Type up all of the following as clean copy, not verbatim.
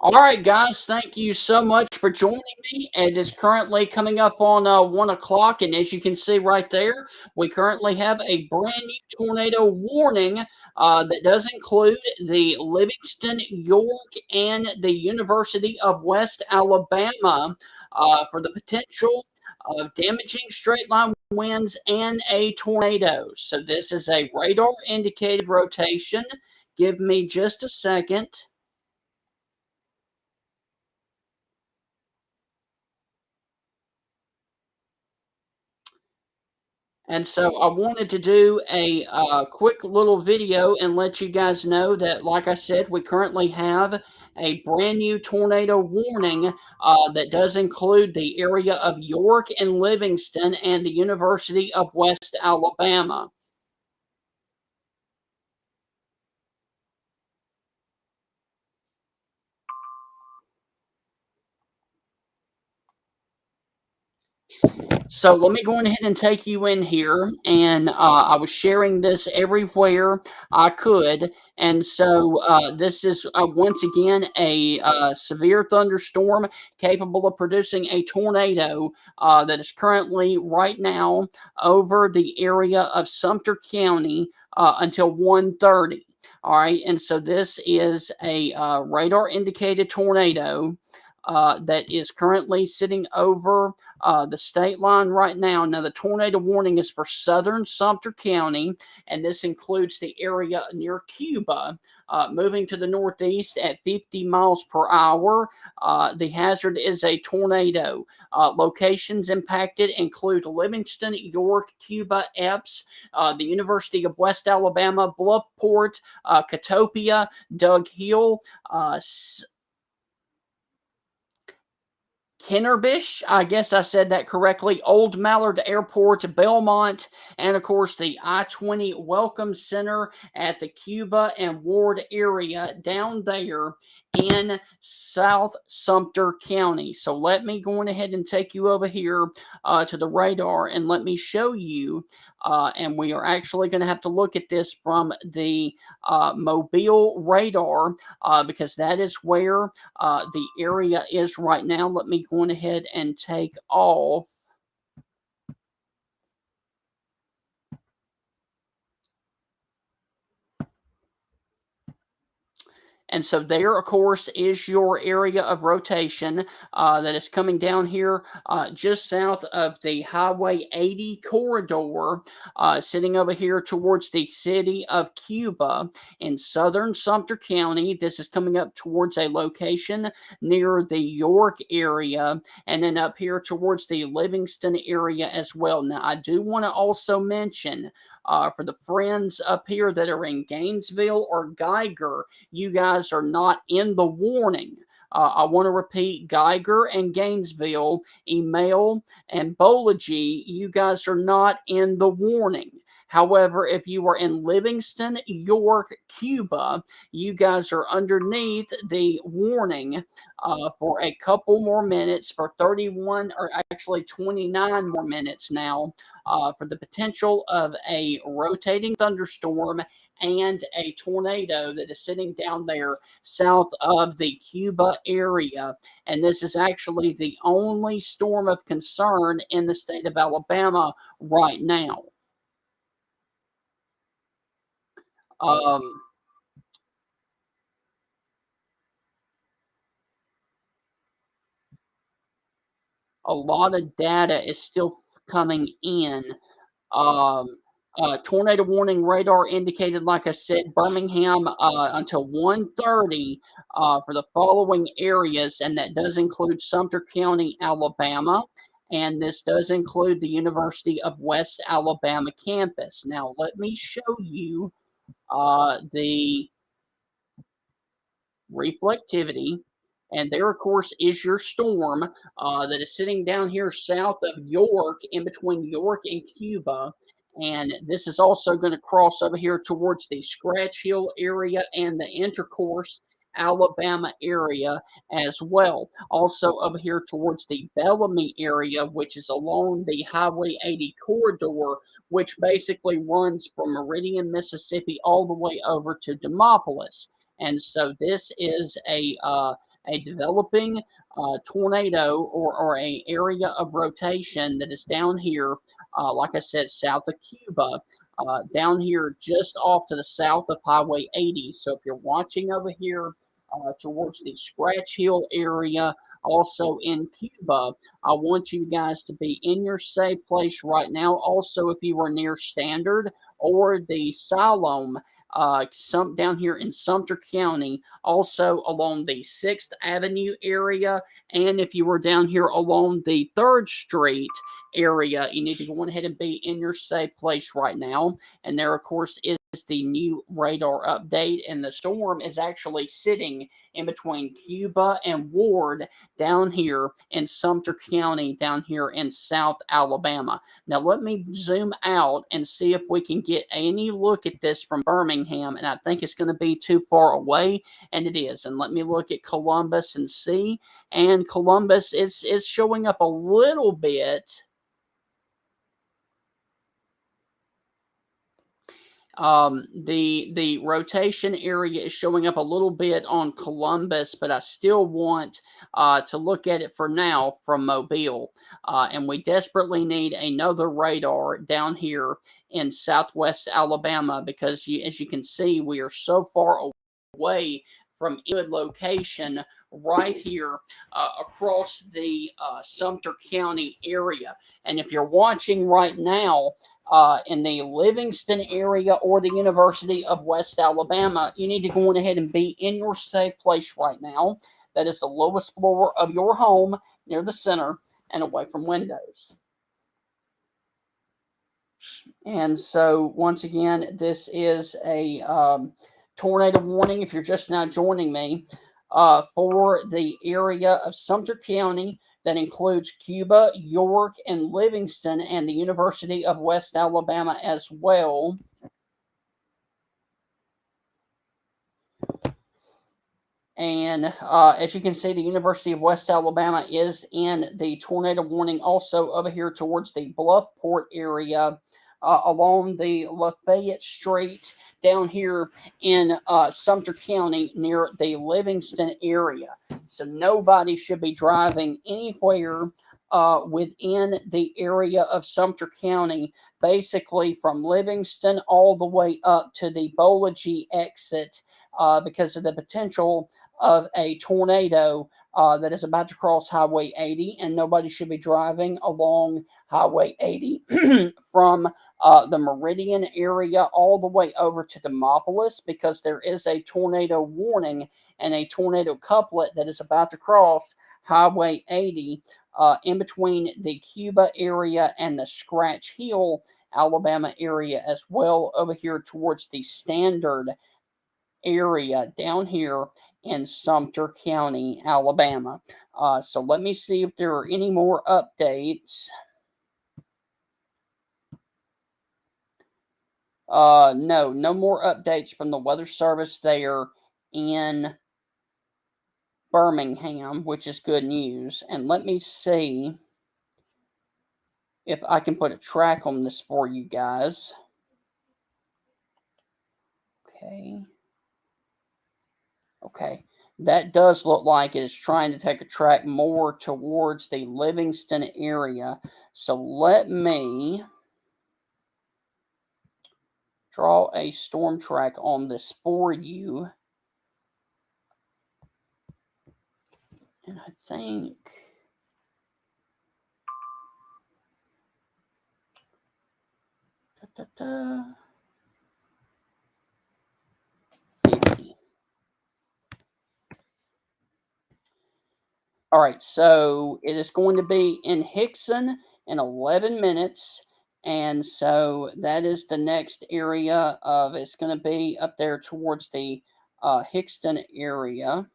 All right, guys, thank you so much for joining me. It is currently coming up on 1 o'clock, and as you can see right there, we currently have a brand new tornado warning that does include the Livingston, York, and the University of West Alabama for the potential of damaging straight line winds and a tornado. So, this is a radar indicated rotation. Give me just a second. And so I wanted to do a quick little video and let you guys know that, like I said, we currently have a brand new tornado warning that does include the area of York and Livingston and the University of West Alabama. So let me go ahead and take you in here. And I was sharing this everywhere I could. And so this is once again a severe thunderstorm capable of producing a tornado that is currently right now over the area of Sumter County until 1:30. All right. And so this is a radar indicated tornado that is currently sitting over the state line right now. Now, the tornado warning is for southern Sumter County, and this includes the area near Cuba. Moving to the northeast at 50 miles per hour. The hazard is a tornado. Locations impacted include Livingston, York, Cuba, Epps, the University of West Alabama, Bluffport, Catopia, Doug Hill, Kennerbish, I guess I said that correctly, Old Mallard Airport, Belmont, and of course the I-20 Welcome Center at the Cuba and Ward area down there in South Sumter County. So let me go on ahead and take you over here to the radar and let me show you. And we are actually going to have to look at this from the Mobile radar because that is where the area is right now. Let me go on ahead and take off. And so there, of course, is your area of rotation that is coming down here just south of the Highway 80 corridor, sitting over here towards the city of Cuba in southern Sumter County. This is coming up towards a location near the York area, and then up here towards the Livingston area as well. Now, I do want to also mention for the friends up here that are in Gainesville or Geiger, you guys are not in the warning. I want to repeat Geiger and Gainesville, Email and Bology, you guys are not in the warning. However, if you are in Livingston, York, Cuba, you guys are underneath the warning for a couple more minutes, for 31 or actually 29 more minutes now, for the potential of a rotating thunderstorm and a tornado that is sitting down there south of the Cuba area. And this is actually the only storm of concern in the state of Alabama right now. Um, a lot of data is still coming in. Um, Tornado warning radar indicated, like I said, Birmingham until 1:30 for the following areas, and that does include Sumter County, Alabama, and this does include the University of West Alabama campus. Now, let me show you the reflectivity. And there, of course, is your storm that is sitting down here south of York, in between York and Cuba. And this is also going to cross over here towards the Scratch Hill area and the Intercourse, Alabama area as well. Also over here towards the Bellamy area, which is along the Highway 80 corridor, which basically runs from Meridian, Mississippi, all the way over to Demopolis. And so this is a a developing tornado or a area of rotation that is down here, like I said, south of Cuba, down here just off to the south of Highway 80. So if you're watching over here towards the Scratch Hill area, also in Cuba, I want you guys to be in your safe place right now. Also, if you are near Standard or the Siloam, some down here in Sumter County, also along the 6th Avenue area, and if you were down here along the 3rd Street area, you need to go ahead and be in your safe place right now. And there, of course, is the new radar update, and the storm is actually sitting in between Cuba and Ward down here in Sumter County, down here in South Alabama. Now, let me zoom out and see if we can get any look at this from Birmingham, and I think it's going to be too far away, and it is. And let me look at Columbus and see, and Columbus is showing up a little bit. The rotation area is showing up a little bit on Columbus, but I still want to look at it for now from Mobile. And we desperately need another radar down here in southwest Alabama because, as you can see, we are so far away from good location right here across the Sumter County area. And if you're watching right now, in the Livingston area or the University of West Alabama, you need to go on ahead and be in your safe place right now. That is the lowest floor of your home near the center and away from windows. And so, once again, this is a tornado warning if you're just now joining me for the area of Sumter County. That includes Cuba, York, and Livingston, and the University of West Alabama as well. And as you can see, the University of West Alabama is in the tornado warning also over here towards the Bluffport area along the Lafayette Street down here in Sumter County near the Livingston area. So nobody should be driving anywhere within the area of Sumter County, basically from Livingston all the way up to the Bolagie exit because of the potential of a tornado that is about to cross Highway 80, and nobody should be driving along Highway 80 from the Meridian area all the way over to Demopolis because there is a tornado warning and a tornado couplet that is about to cross Highway 80 in between the Cuba area and the Scratch Hill, Alabama area as well over here towards the Standard area down here in Sumter County, Alabama. So let me see if there are any more updates. No more updates from the Weather Service there in Birmingham, which is good news. And let me see if I can put a track on this for you guys. Okay. That does look like it is trying to take a track more towards the Livingston area. So let me draw a storm track on this for you. And I think da, da, da, 50. All right, so it is going to be in Hickson in 11 minutes. And so that is the next area of it's going to be up there towards the Hickston area.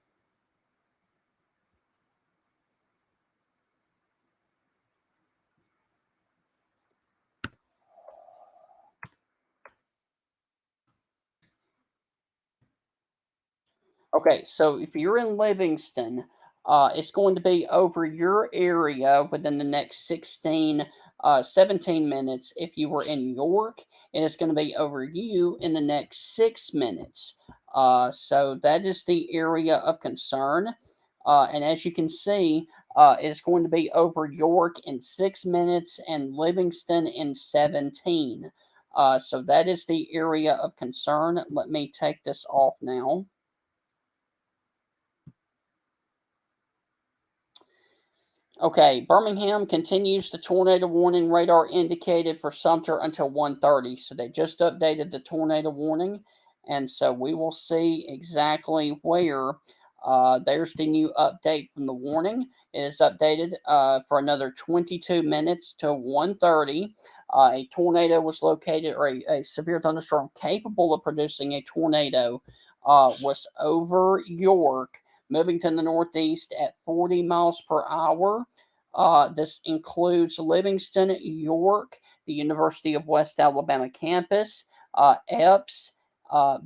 Okay, so if you're in Livingston, it's going to be over your area within the next 17 minutes. If you were in York, it is going to be over you in the next 6 minutes. So that is the area of concern. And as you can see, it's going to be over York in 6 minutes and Livingston in 17. So that is the area of concern. Let me take this off now. Okay, Birmingham continues the tornado warning radar indicated for Sumter until 1:30. So they just updated the tornado warning, and so we will see exactly where. There's the new update from the warning. It is updated for another 22 minutes to 1:30. A tornado was located, or a severe thunderstorm capable of producing a tornado was over York, moving to the northeast at 40 miles per hour. This includes Livingston, York, the University of West Alabama campus, Epps,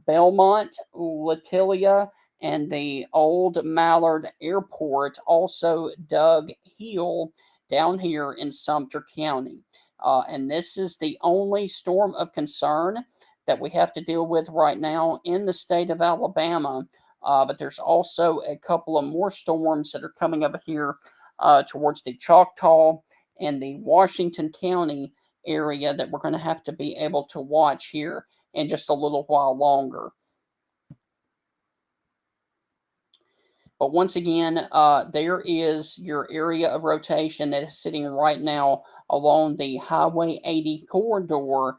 Belmont, Latilia, and the Old Mallard Airport, also Doug Hill down here in Sumter County. And this is the only storm of concern that we have to deal with right now in the state of Alabama. But there's also a couple of more storms that are coming up here towards the Choctaw and the Washington County area that we're going to have to be able to watch here in just a little while longer. But once again, there is your area of rotation that is sitting right now along the Highway 80 corridor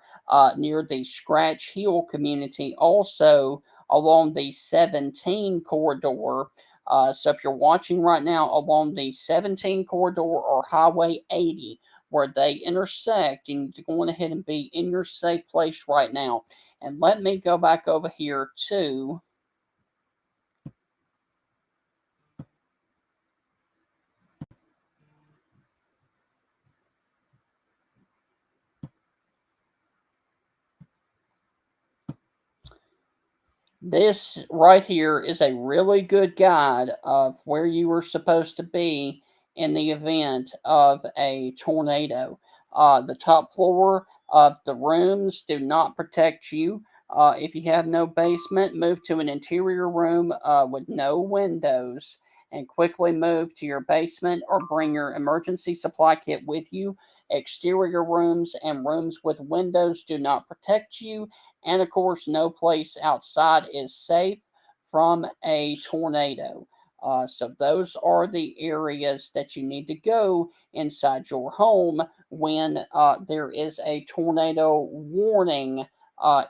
near the Scratch Hill community, also along the 17 corridor. So if you're watching right now along the 17 corridor or Highway 80, where they intersect, you need to go on ahead and be in your safe place right now. And let me go back over here to this right here is a really good guide of where you were supposed to be in the event of a tornado. The top floor of the rooms do not protect you. If you have no basement, move to an interior room with no windows and quickly move to your basement or bring your emergency supply kit with you. Exterior rooms and rooms with windows do not protect you, and of course, no place outside is safe from a tornado. So those are the areas that you need to go inside your home when there is a tornado warning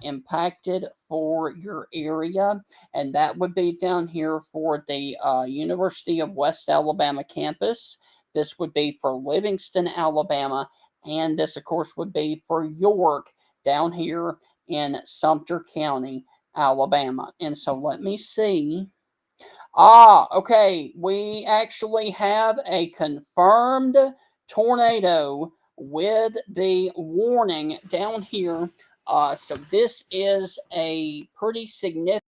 impacted for your area. And that would be down here for the University of West Alabama campus. This would be for Livingston, Alabama. And this, of course, would be for York down here in Sumter County, Alabama. And so let me see. Okay. We actually have a confirmed tornado with the warning down here. So this is a pretty significant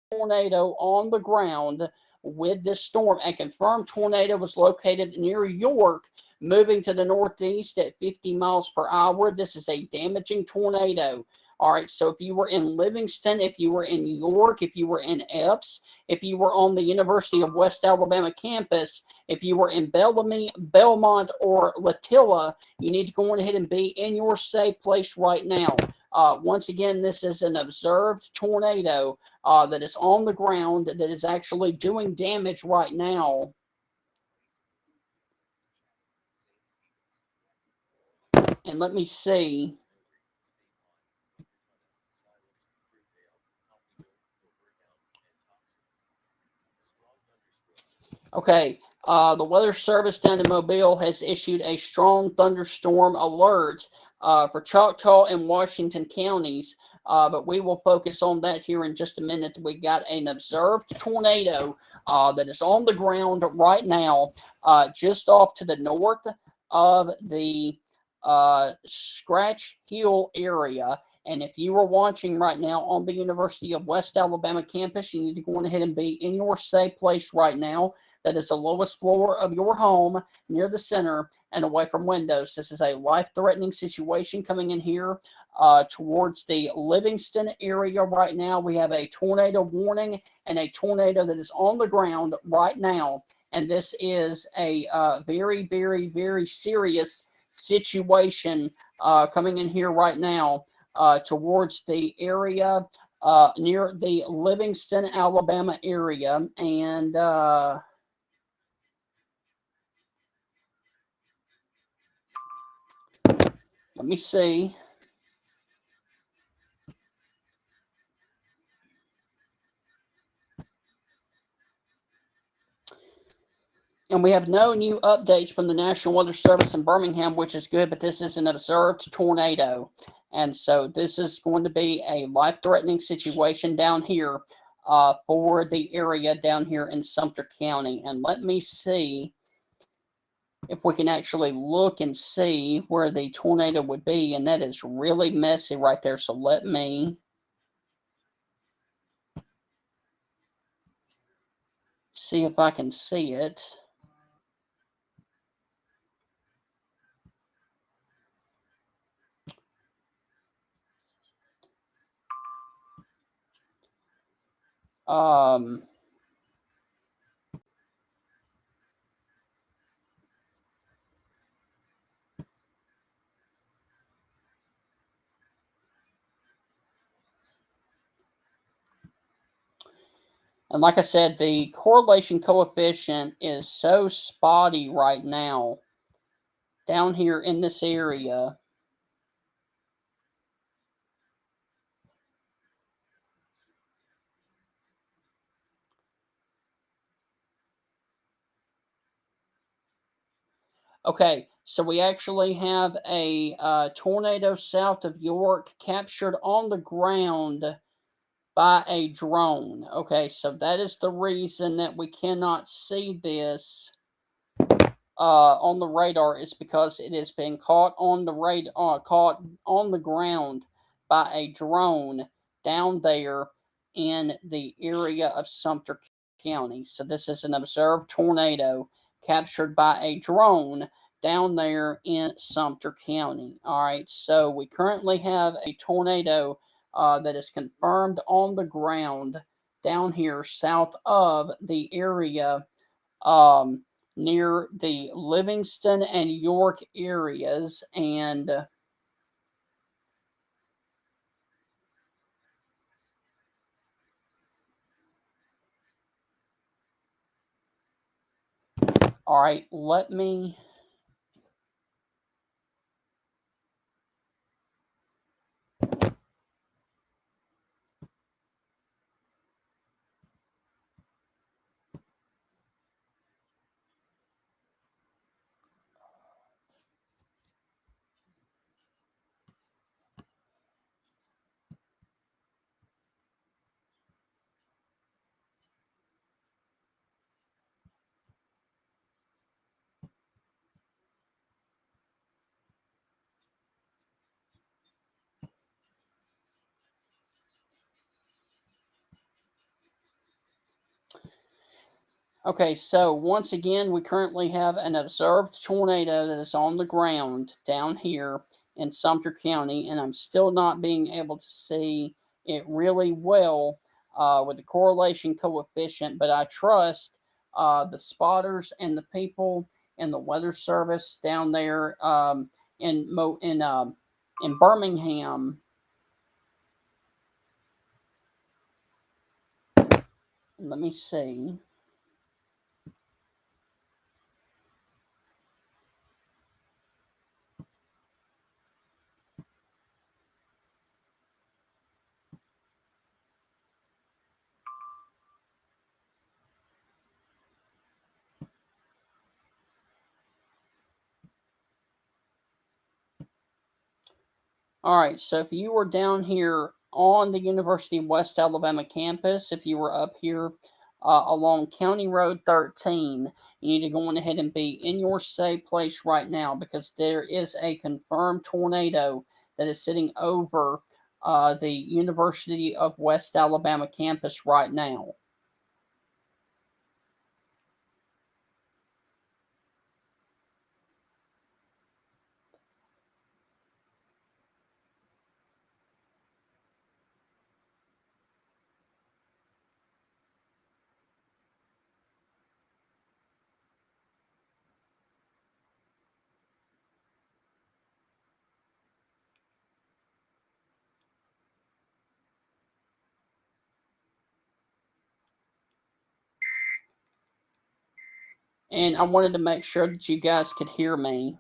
tornado on the ground with this storm. A confirmed tornado was located near York, moving to the northeast at 50 miles per hour. This is a damaging tornado. All right, so if you were in Livingston, if you were in York, if you were in Epps, if you were on the University of West Alabama campus, if you were in Bellamy, Belmont, or Latilla, you need to go on ahead and be in your safe place right now. Once again, this is an observed tornado that is on the ground that is actually doing damage right now. And let me see. Okay, the Weather Service down in Mobile has issued a strong thunderstorm alert for Choctaw and Washington counties, but we will focus on that here in just a minute. We got an observed tornado that is on the ground right now, just off to the north of the Scratch Hill area. And if you are watching right now on the University of West Alabama campus, you need to go ahead and be in your safe place right now. That is the lowest floor of your home, near the center and away from windows. This is a life-threatening situation coming in here towards the Livingston area right now. We have a tornado warning and a tornado that is on the ground right now. And this is a very, very, very serious situation coming in here right now towards the area near the Livingston, Alabama area. And let me see. And we have no new updates from the National Weather Service in Birmingham, which is good, but this is an observed tornado. And so this is going to be a life-threatening situation down here for the area down here in Sumter County. And let me see if we can actually look and see where the tornado would be. And that is really messy right there. So let me see if I can see it. And like I said, the correlation coefficient is so spotty right now down here in this area. Okay, so we actually have a tornado south of York captured on the ground by a drone. Okay, so that is the reason that we cannot see this on the radar, is because it is being caught on the radar, caught on the ground by a drone down there in the area of Sumter County. So this is an observed tornado captured by a drone down there in Sumter County. All right, so we currently have a tornado that is confirmed on the ground down here south of the area near the Livingston and York areas. And all right, let me. Okay, so once again, we currently have an observed tornado that is on the ground down here in Sumter County, and I'm still not being able to see it really well with the correlation coefficient, but I trust the spotters and the people in the weather service down there in Birmingham. Let me see. All right, so if you were down here on the University of West Alabama campus, if you were up here along County Road 13, you need to go on ahead and be in your safe place right now, because there is a confirmed tornado that is sitting over the University of West Alabama campus right now. And I wanted to make sure that you guys could hear me.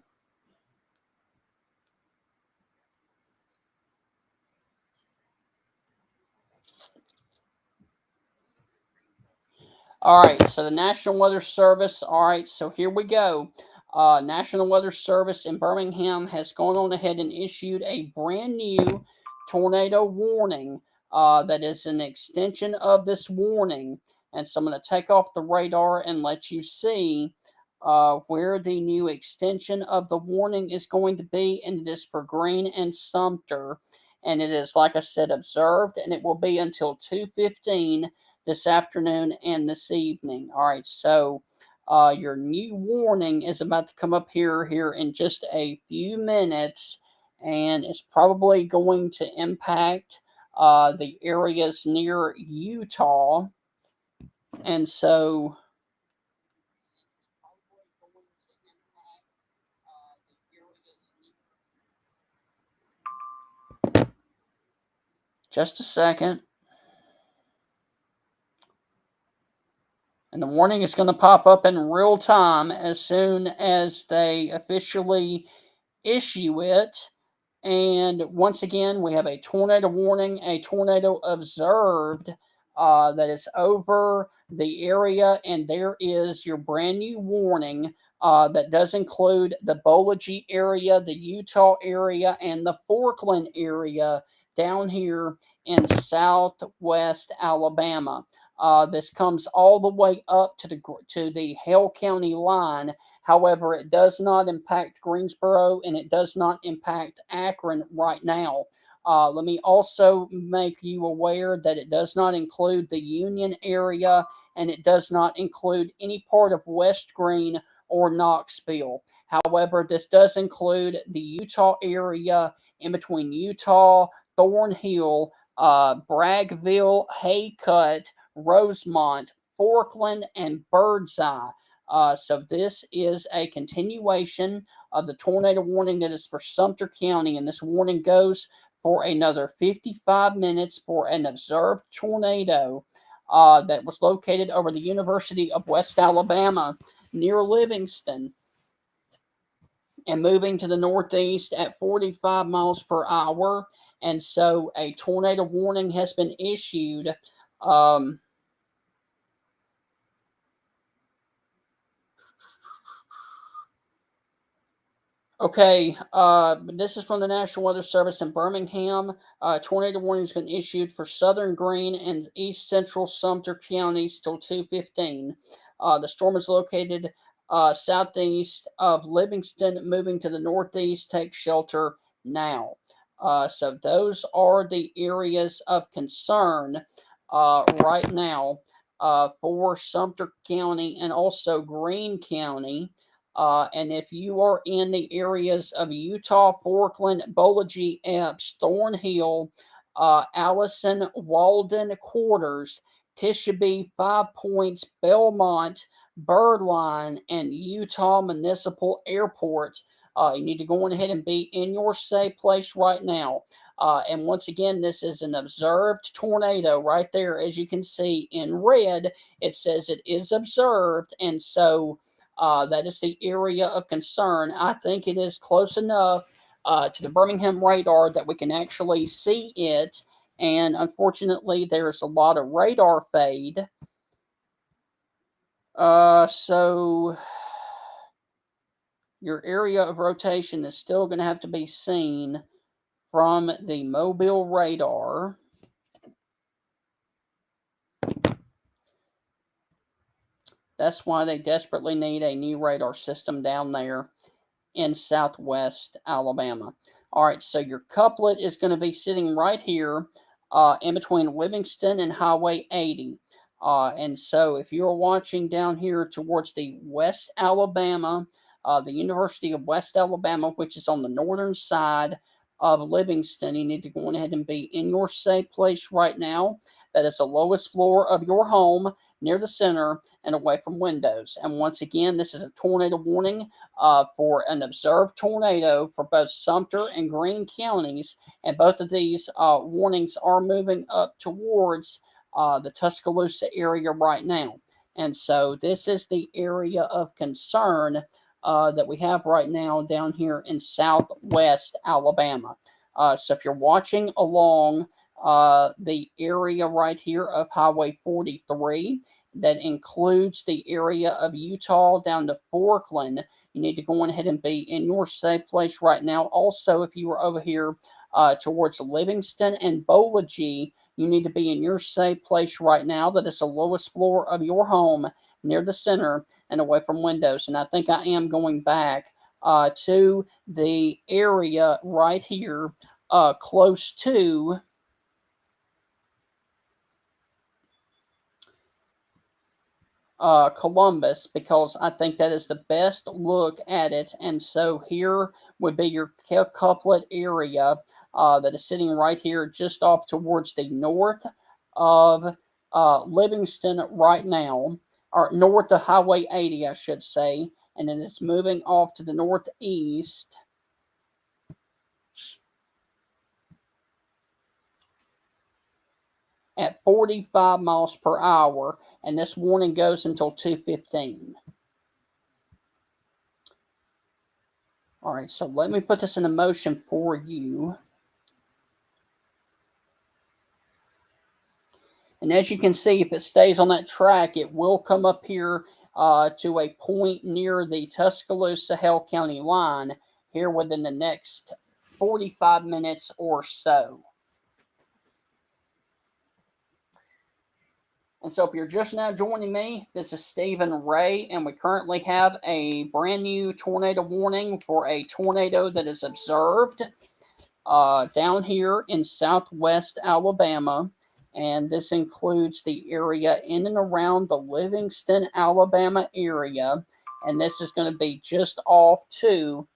All right, so the National Weather Service. All right, so here we go. National Weather Service in Birmingham has gone on ahead and issued a brand new tornado warning. That is an extension of this warning. And so I'm going to take off the radar and let you see where the new extension of the warning is going to be. And it is for Greene and Sumter. And it is, like I said, observed, and it will be until 2:15 this afternoon and this evening. All right, so your new warning is about to come up here in just a few minutes, and it's probably going to impact the areas near Utah, and so. Just a second. And the warning is going to pop up in real time as soon as they officially issue it. And once again, we have a tornado warning, a tornado observed that is over the area. And there is your brand new warning that does include the Bolagie area, the Utah area, and the Forkland area down here in southwest Alabama. This comes all the way up to the Hale County line. However, it does not impact Greensboro and it does not impact Akron right now. Let me also make you aware that it does not include the Union area and it does not include any part of West Greene or Knoxville. However, this does include the Utah area in between Utah, Thornhill, Braggville, Haycut, Rosemont, Forkland, and Birdseye. So this is a continuation of the tornado warning that is for Sumter County, and this warning goes for another 55 minutes for an observed tornado that was located over the University of West Alabama near Livingston and moving to the northeast at 45 miles per hour. And so a tornado warning has been issued. Um, Okay, this is from the National Weather Service in Birmingham. Tornado warning has been issued for southern Greene and east central Sumter counties till 2:15. The storm is located southeast of Livingston, moving to the northeast. Take shelter now. So those are the areas of concern right now for Sumter County and also Greene County. And if you are in the areas of Utah, Forkland, Bolagie, Epps, Thornhill, Allison, Walden, Quarters, Tishabee, 5 Points, Belmont, Birdline, and Utah Municipal Airport, you need to go on ahead and be in your safe place right now. And once again, this is an observed tornado right there. As you can see in red, it says it is observed. And so that is the area of concern. I think it is close enough to the Birmingham radar that we can actually see it. And unfortunately, there's a lot of radar fade. So your area of rotation is still going to have to be seen from the mobile radar. That's why they desperately need a new radar system down there in southwest Alabama. All right, so your couplet is going to be sitting right here in between Livingston and Highway 80. And so if you're watching down here towards the West Alabama, the University of West Alabama, which is on the northern side of Livingston, you need to go ahead and be in your safe place right now. That is the lowest floor of your home, near the center and away from windows. And once again, this is a tornado warning for an observed tornado for both Sumter and Greene counties. And both of these warnings are moving up towards the Tuscaloosa area right now. And so this is the area of concern that we have right now down here in southwest Alabama. So if you're watching along the area right here of Highway 43, that includes the area of Utah down to Forkland, you need to go on ahead and be in your safe place right now. Also, if you are over here towards Livingston and Bolagie, you need to be in your safe place right now. That is the lowest floor of your home, near the center and away from windows. And I think I am going back to the area right here close to Columbus, because I think that is the best look at it. And so here would be your couplet area that is sitting right here just off towards the north of Livingston right now, or north of Highway 80, I should say. And then it's moving off to the northeast at 45 miles per hour, and this warning goes until 2:15. All right, so let me put this into motion for you. And as you can see, if it stays on that track, it will come up here to a point near the Tuscaloosa-Hale County line here within the next 45 minutes or so. And so if you're just now joining me, this is Stephen Ray, and we currently have a brand new tornado warning for a tornado that is observed down here in southwest Alabama. And this includes the area in and around the Livingston, Alabama area. And this is going to be just off to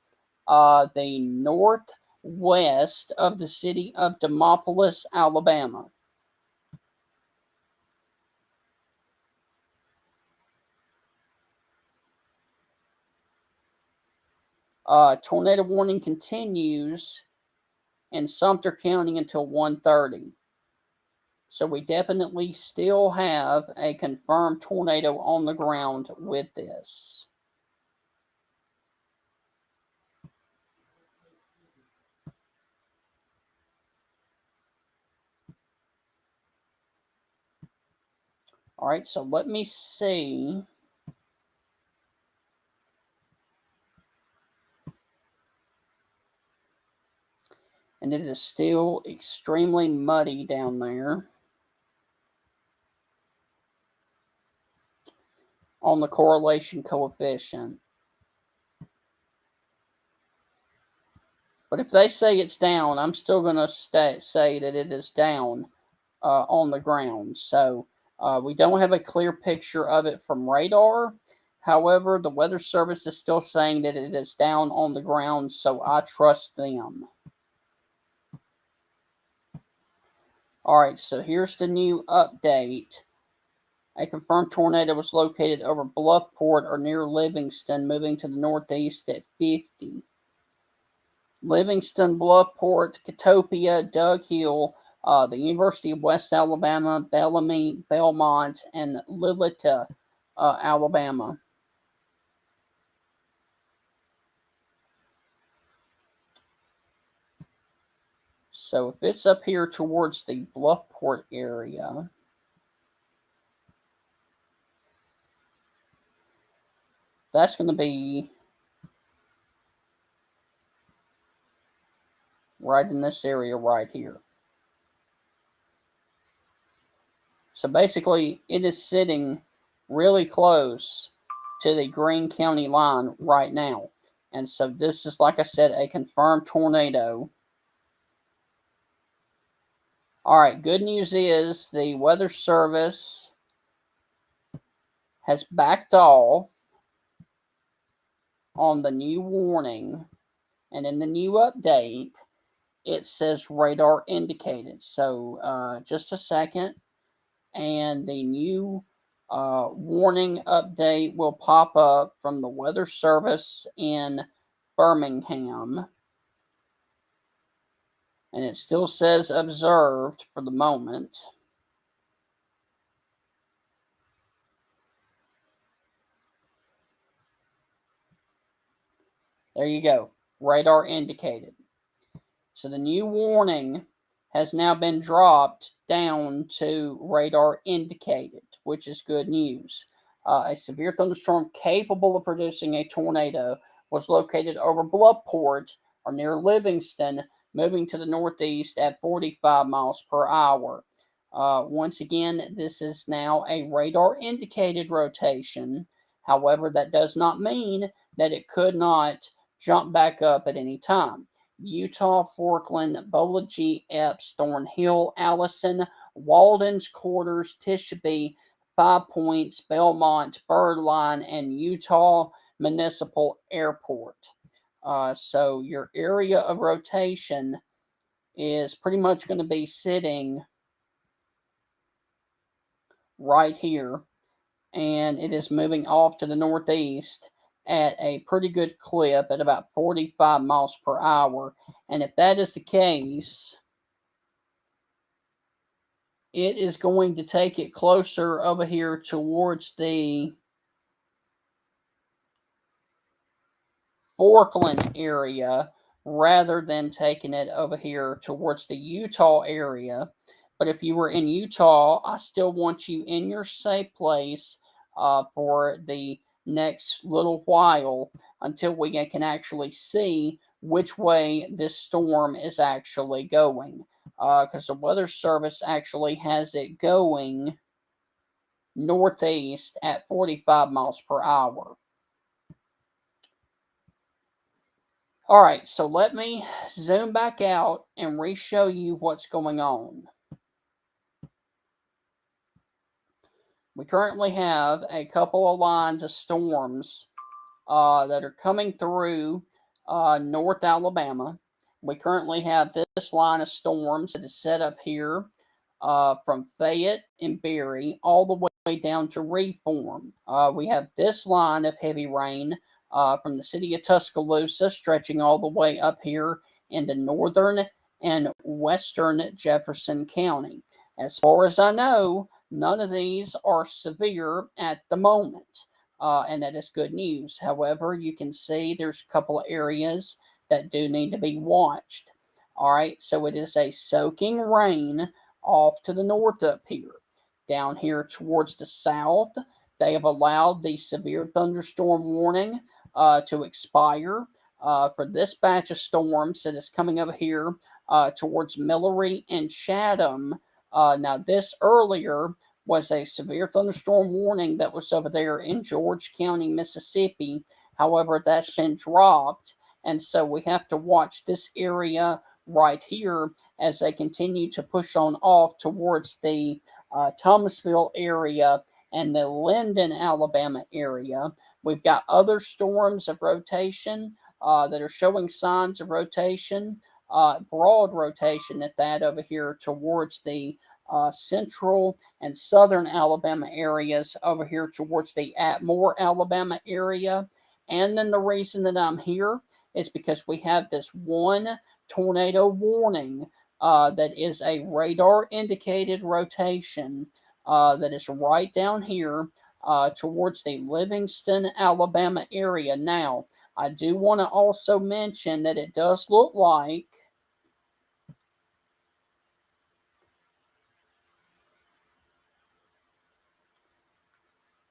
the northwest of the city of Demopolis, Alabama. Tornado warning continues in Sumter County until 1:30. So we definitely still have a confirmed tornado on the ground with this. All right, so let me see. And it is still extremely muddy down there on the correlation coefficient. But if they say it's down, I'm still going to say that it is down on the ground. So we don't have a clear picture of it from radar. However, the Weather Service is still saying that it is down on the ground, so I trust them. All right, so here's the new update. A confirmed tornado was located over Bluffport or near Livingston, moving to the northeast at 50. Livingston, Bluffport, Catopia, Dug Hill, the University of West Alabama, Bellamy, Belmont, and Lillita, Alabama. So if it's up here towards the Bluffport area, that's going to be right in this area right here. So basically, it is sitting really close to the Greene County line right now. And so this is, like I said, a confirmed tornado. All right, good news is the Weather Service has backed off on the new warning, and in the new update, it says radar indicated. So just a second, and the new warning update will pop up from the Weather Service in Birmingham. And it still says observed for the moment. There you go. Radar indicated. So the new warning has now been dropped down to radar indicated, which is good news. A severe thunderstorm capable of producing a tornado was located over Bluffport or near Livingston, moving to the northeast at 45 miles per hour. Once again, this is now a radar indicated rotation. However, that does not mean that it could not jump back up at any time. Utah, Forkland, Bolagie, Epps, Thornhill, Allison, Walden's Quarters, Tishabe, 5 Points, Belmont, Birdline, and Utah Municipal Airport. So your area of rotation is pretty much going to be sitting right here, and it is moving off to the northeast at a pretty good clip at about 45 miles per hour. And if that is the case, it is going to take it closer over here towards the Forkland area rather than taking it over here towards the Utah area. But if you were in Utah, I still want you in your safe place for the next little while until we can actually see which way this storm is actually going. Because the Weather Service actually has it going northeast at 45 miles per hour. All right, so let me zoom back out and re-show you what's going on. We currently have a couple of lines of storms that are coming through North Alabama. We currently have this line of storms that is set up here from Fayette and Berry all the way down to Reform. We have this line of heavy rain from the city of Tuscaloosa stretching all the way up here into northern and western Jefferson County. As far as I know, none of these are severe at the moment, and that is good news. However, you can see there's a couple of areas that do need to be watched. All right, so it is a soaking rain off to the north up here. Down here towards the south, they have allowed the severe thunderstorm warning to expire for this batch of storms that is coming over here towards Millery and Chatham. Now, this earlier was a severe thunderstorm warning that was over there in George County, Mississippi. However, that's been dropped, and so we have to watch this area right here as they continue to push on off towards the Thomasville area and the Linden, Alabama area. We've got other storms of rotation that are showing signs of rotation, broad rotation at that over here towards the central and southern Alabama areas over here towards the Atmore, Alabama area. And then the reason that I'm here is because we have this one tornado warning that is a radar indicated rotation that is right down here towards the Livingston, Alabama area. Now, I do want to also mention that it does look like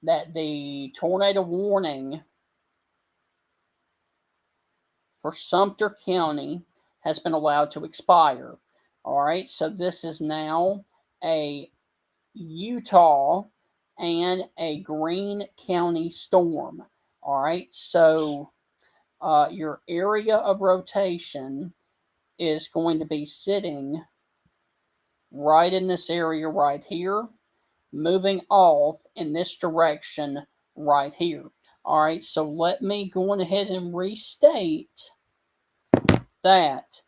that the tornado warning for Sumter County has been allowed to expire. All right, so this is now a Utah and a Greene County storm. All right, so your area of rotation is going to be sitting right in this area right here, moving off in this direction right here. All right, so let me go on ahead and restate that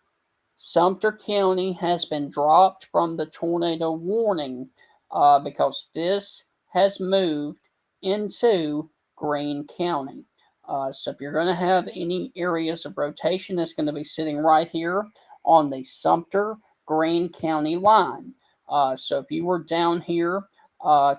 Sumter County has been dropped from the tornado warning because this has moved into Greene County. So if you're going to have any areas of rotation, it's going to be sitting right here on the Sumter Greene County line. So if you were down here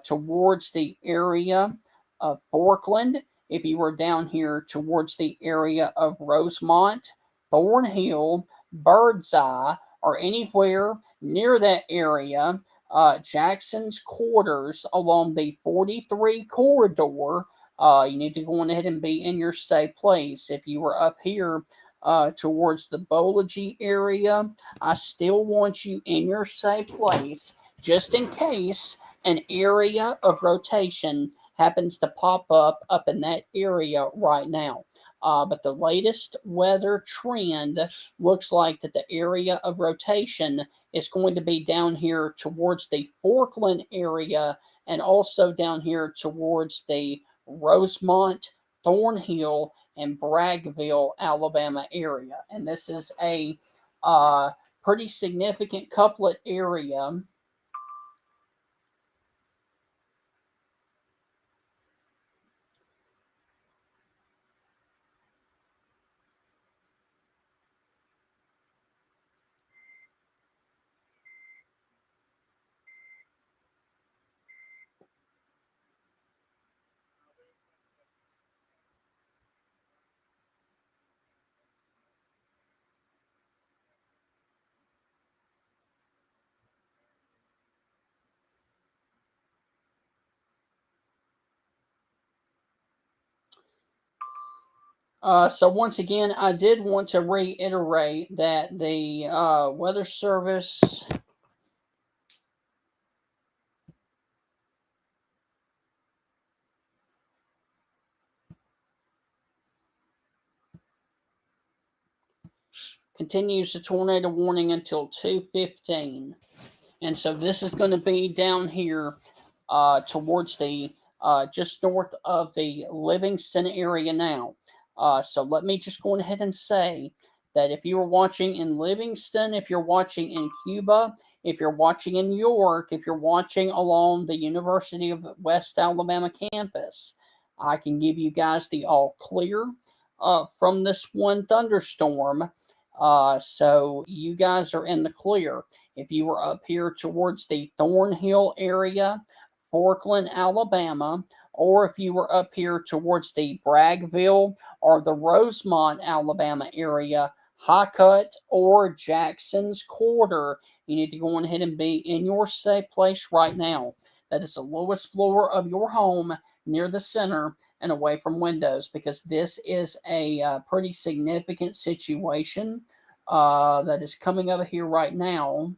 towards the area of Forkland, if you were down here towards the area of Rosemont, Thornhill, Birdseye, or anywhere near that area, Jackson's quarters along the 43 corridor, you need to go on ahead and be in your stay place. If you were up here towards the Bology area, I still want you in your stay place just in case an area of rotation happens to pop up in that area right now. But the latest weather trend looks like that the area of rotation is going to be down here towards the Forkland area and also down here towards the Rosemont, Thornhill, and Braggville, Alabama area. And this is a pretty significant couplet area. So once again, I did want to reiterate that the Weather Service continues the tornado warning until 2:15. And so this is going to be down here towards the just north of the Livingston area now. So let me just go ahead and say that if you are watching in Livingston, if you're watching in Cuba, if you're watching in York, if you're watching along the University of West Alabama campus, I can give you guys the all clear from this one thunderstorm. So you guys are in the clear. If you were up here towards the Thornhill area, Forkland, Alabama, or if you were up here towards the Braggville or the Rosemont, Alabama area, Highcut or Jackson's Quarter, you need to go on ahead and be in your safe place right now. That is the lowest floor of your home near the center and away from windows because this is a pretty significant situation that is coming over here right now.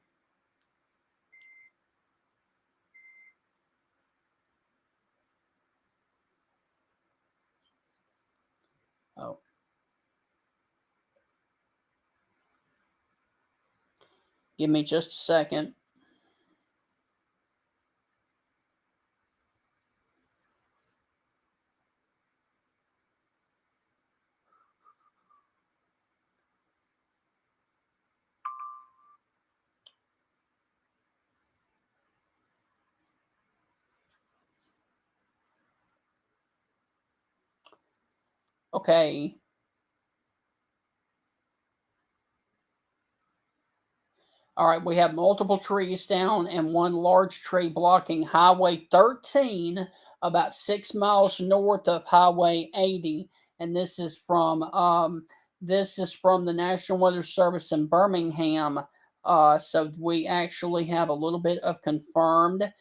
Oh, give me just a second. Okay. All right, we have multiple trees down and one large tree blocking Highway 13 about 6 miles north of Highway 80. And this is from the National Weather Service in Birmingham. So we actually have a little bit of confirmed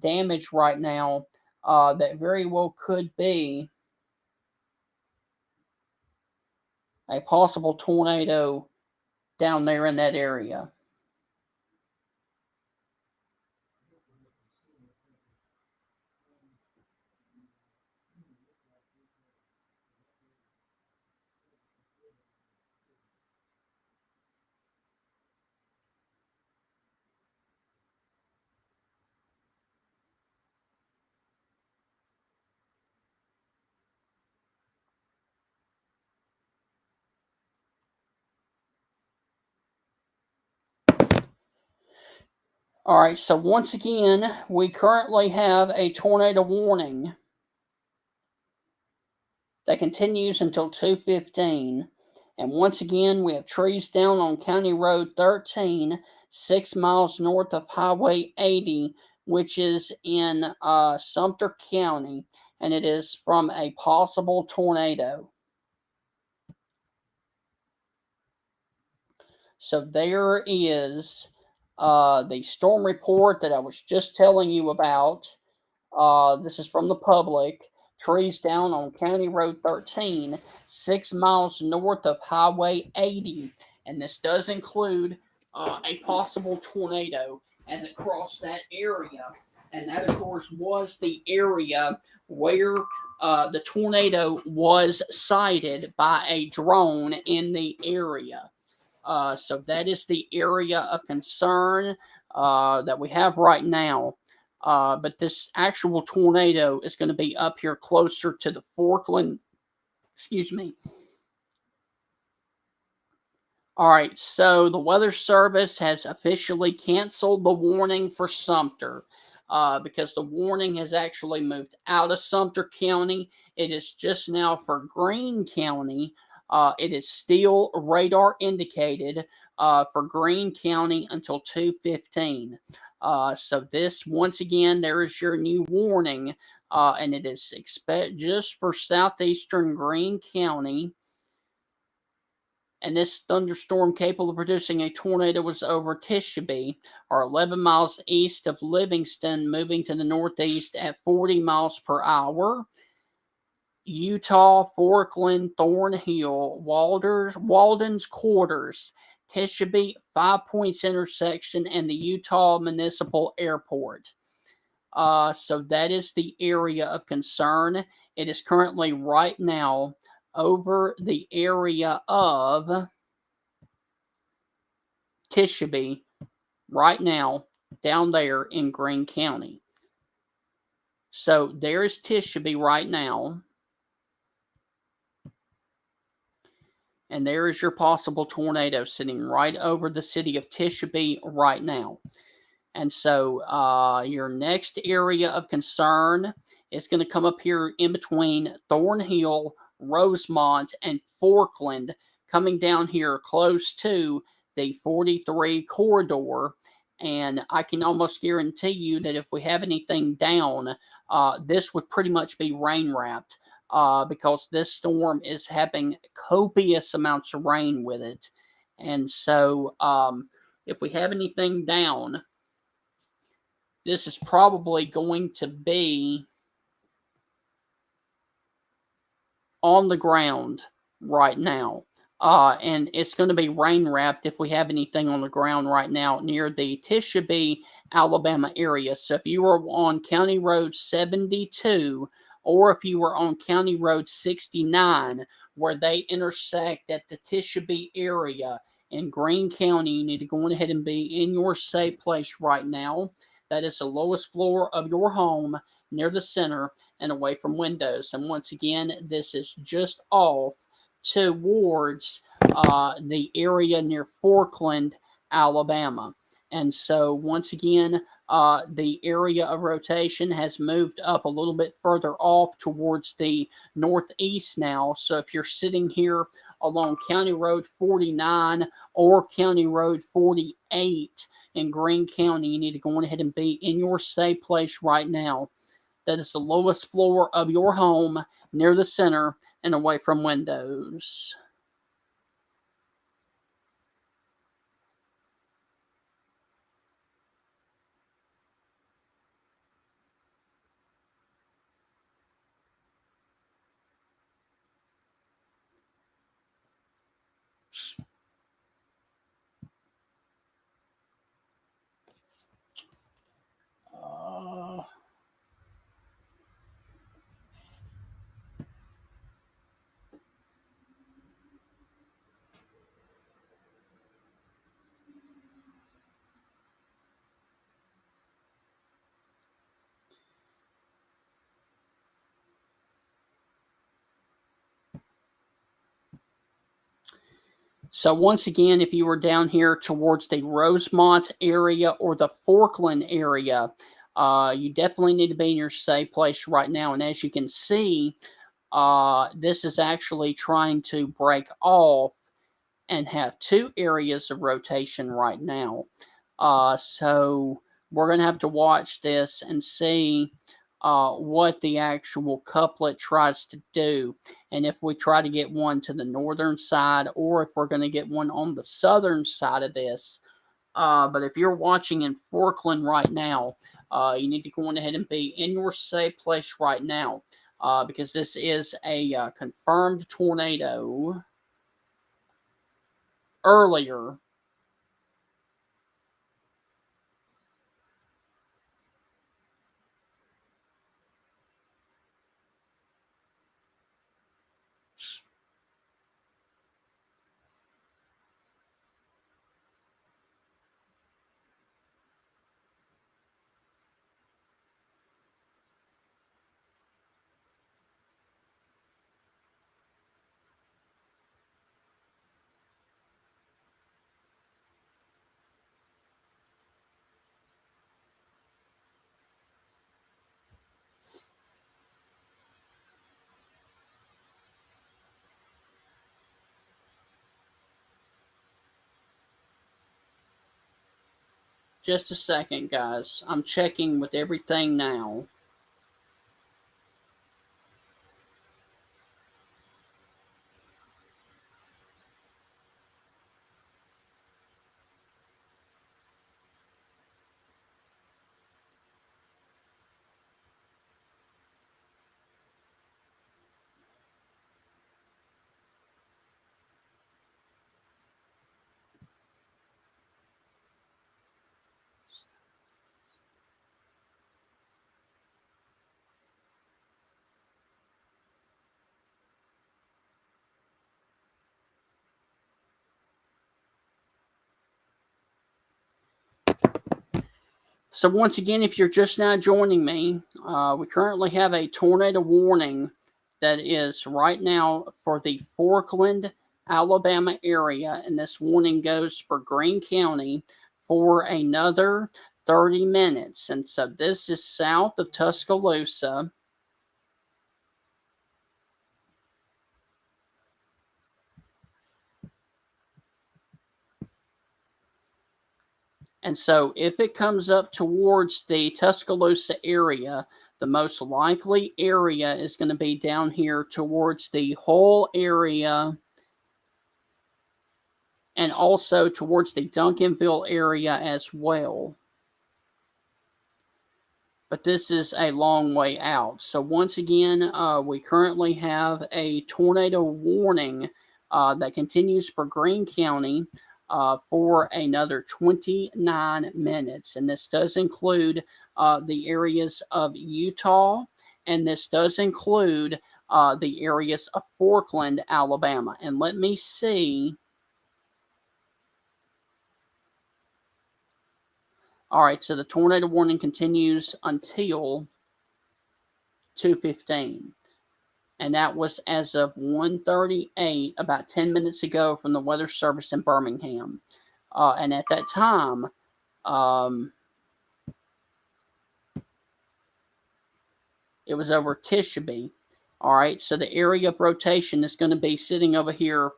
damage right now that very well could be a possible tornado down there in that area. All right, so once again, we currently have a tornado warning that continues until 2:15. And once again, we have trees down on County Road 13, 6 miles north of Highway 80, which is in Sumter County, and it is from a possible tornado. So there is the storm report that I was just telling you about. This is from the public. Trees down on County Road 13, 6 miles north of Highway 80. And this does include a possible tornado as it crossed that area. And that, of course, was the area where the tornado was sighted by a drone in the area. So that is the area of concern that we have right now. But this actual tornado is going to be up here closer to the Forkland. Excuse me. All right, so the Weather Service has officially canceled the warning for Sumter because the warning has actually moved out of Sumter County. It is just now for Greene County. It is still radar indicated for Greene County until 2:15. So this, once again, there is your new warning, and it is just for southeastern Greene County. And this thunderstorm capable of producing a tornado was over Tishabe, or 11 miles east of Livingston, moving to the northeast at 40 miles per hour. Utah, Forkland, Thornhill, Walden's Quarters, Tishabe, 5 Points intersection, and the Utah Municipal Airport. So that is the area of concern. It is currently right now over the area of Tishabe right now down there in Greene County. So there is Tishabe right now. And there is your possible tornado sitting right over the city of Tishabe right now. And so your next area of concern is going to come up here in between Thornhill, Rosemont, and Forkland, coming down here close to the 43 corridor. And I can almost guarantee you that if we have anything down, this would pretty much be rain wrapped because this storm is having copious amounts of rain with it. And so if we have anything down, this is probably going to be on the ground right now. And it's going to be rain wrapped if we have anything on the ground right now near the Tishabe, Alabama area. So if you were on County Road 72 or if you were on County Road 69, where they intersect at the Tishabe area in Greene County, you need to go ahead and be in your safe place right now. That is the lowest floor of your home near the center and away from windows. And once again, this is just off towards the area near Forkland, Alabama. And so once again, the area of rotation has moved up a little bit further off towards the northeast now. So if you're sitting here along County Road 49 or County Road 48 in Greene County, you need to go ahead and be in your safe place right now. That is the lowest floor of your home near the center and away from windows. Uh, So once again, if you were down here towards the Rosemont area or the Forkland area, you definitely need to be in your safe place right now. And as you can see, this is actually trying to break off and have two areas of rotation right now. So we're going to have to watch this and see what the actual couplet tries to do. And if we try to get one to the northern side, or if we're going to get one on the southern side of this. But if you're watching in Forkland right now, you need to go on ahead and be in your safe place right now, because this is a confirmed tornado earlier. Just a second, guys. I'm checking with everything now. So once again, if you're just now joining me, we currently have a tornado warning that is right now for the Forkland, Alabama area, and this warning goes for Greene County for another 30 minutes. And so this is south of Tuscaloosa. And so if it comes up towards the Tuscaloosa area, the most likely area is going to be down here towards the whole area and also towards the Duncanville area as well. But this is a long way out. So once again, we currently have a tornado warning that continues for Greene County for another 29 minutes. And this does include the areas of Utah, and this does include the areas of Forkland, Alabama. And let me see. All right, so the tornado warning continues until 2:15. And that was as of 1:38, about 10 minutes ago from the Weather Service in Birmingham. And at that time, it was over Tishabe. All right, so the area of rotation is going to be sitting over here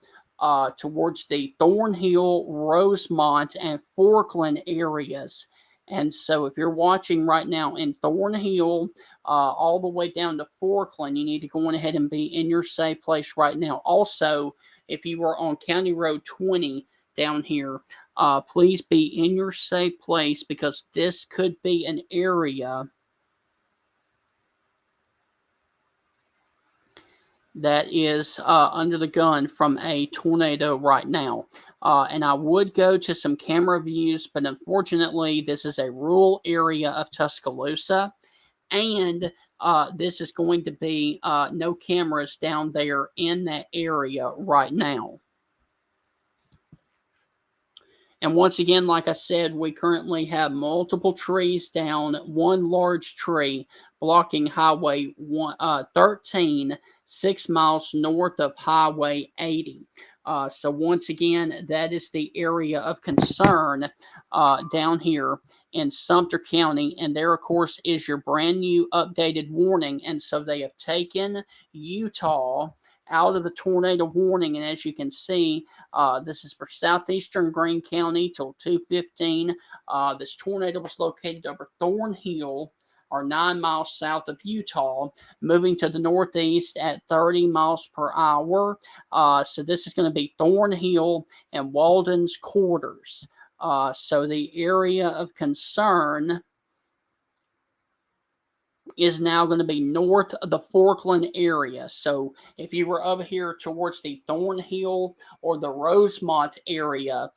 towards the Thornhill, Rosemont, and Forkland areas. And so if you're watching right now in Thornhill, all the way down to Forkland, you need to go on ahead and be in your safe place right now. Also, if you are on County Road 20 down here, please be in your safe place, because this could be an area that is under the gun from a tornado right now. And I would go to some camera views, but unfortunately, this is a rural area of Tuscaloosa, and this is going to be no cameras down there in that area right now. And once again, like I said, we currently have multiple trees down, one large tree blocking Highway 13, 6 miles north of Highway 80. So once again, that is the area of concern down here in Sumter County. And there, of course, is your brand new updated warning. And so they have taken Utah out of the tornado warning. And as you can see, this is for southeastern Greene County till 2:15. This tornado was located over Thornhill, or 9 miles south of Utah, moving to the northeast at 30 miles per hour. So this is going to be Thornhill and Walden's Quarters. So the area of concern is now going to be north of the Forkland area. So if you were over here towards the Thornhill or the Rosemont area,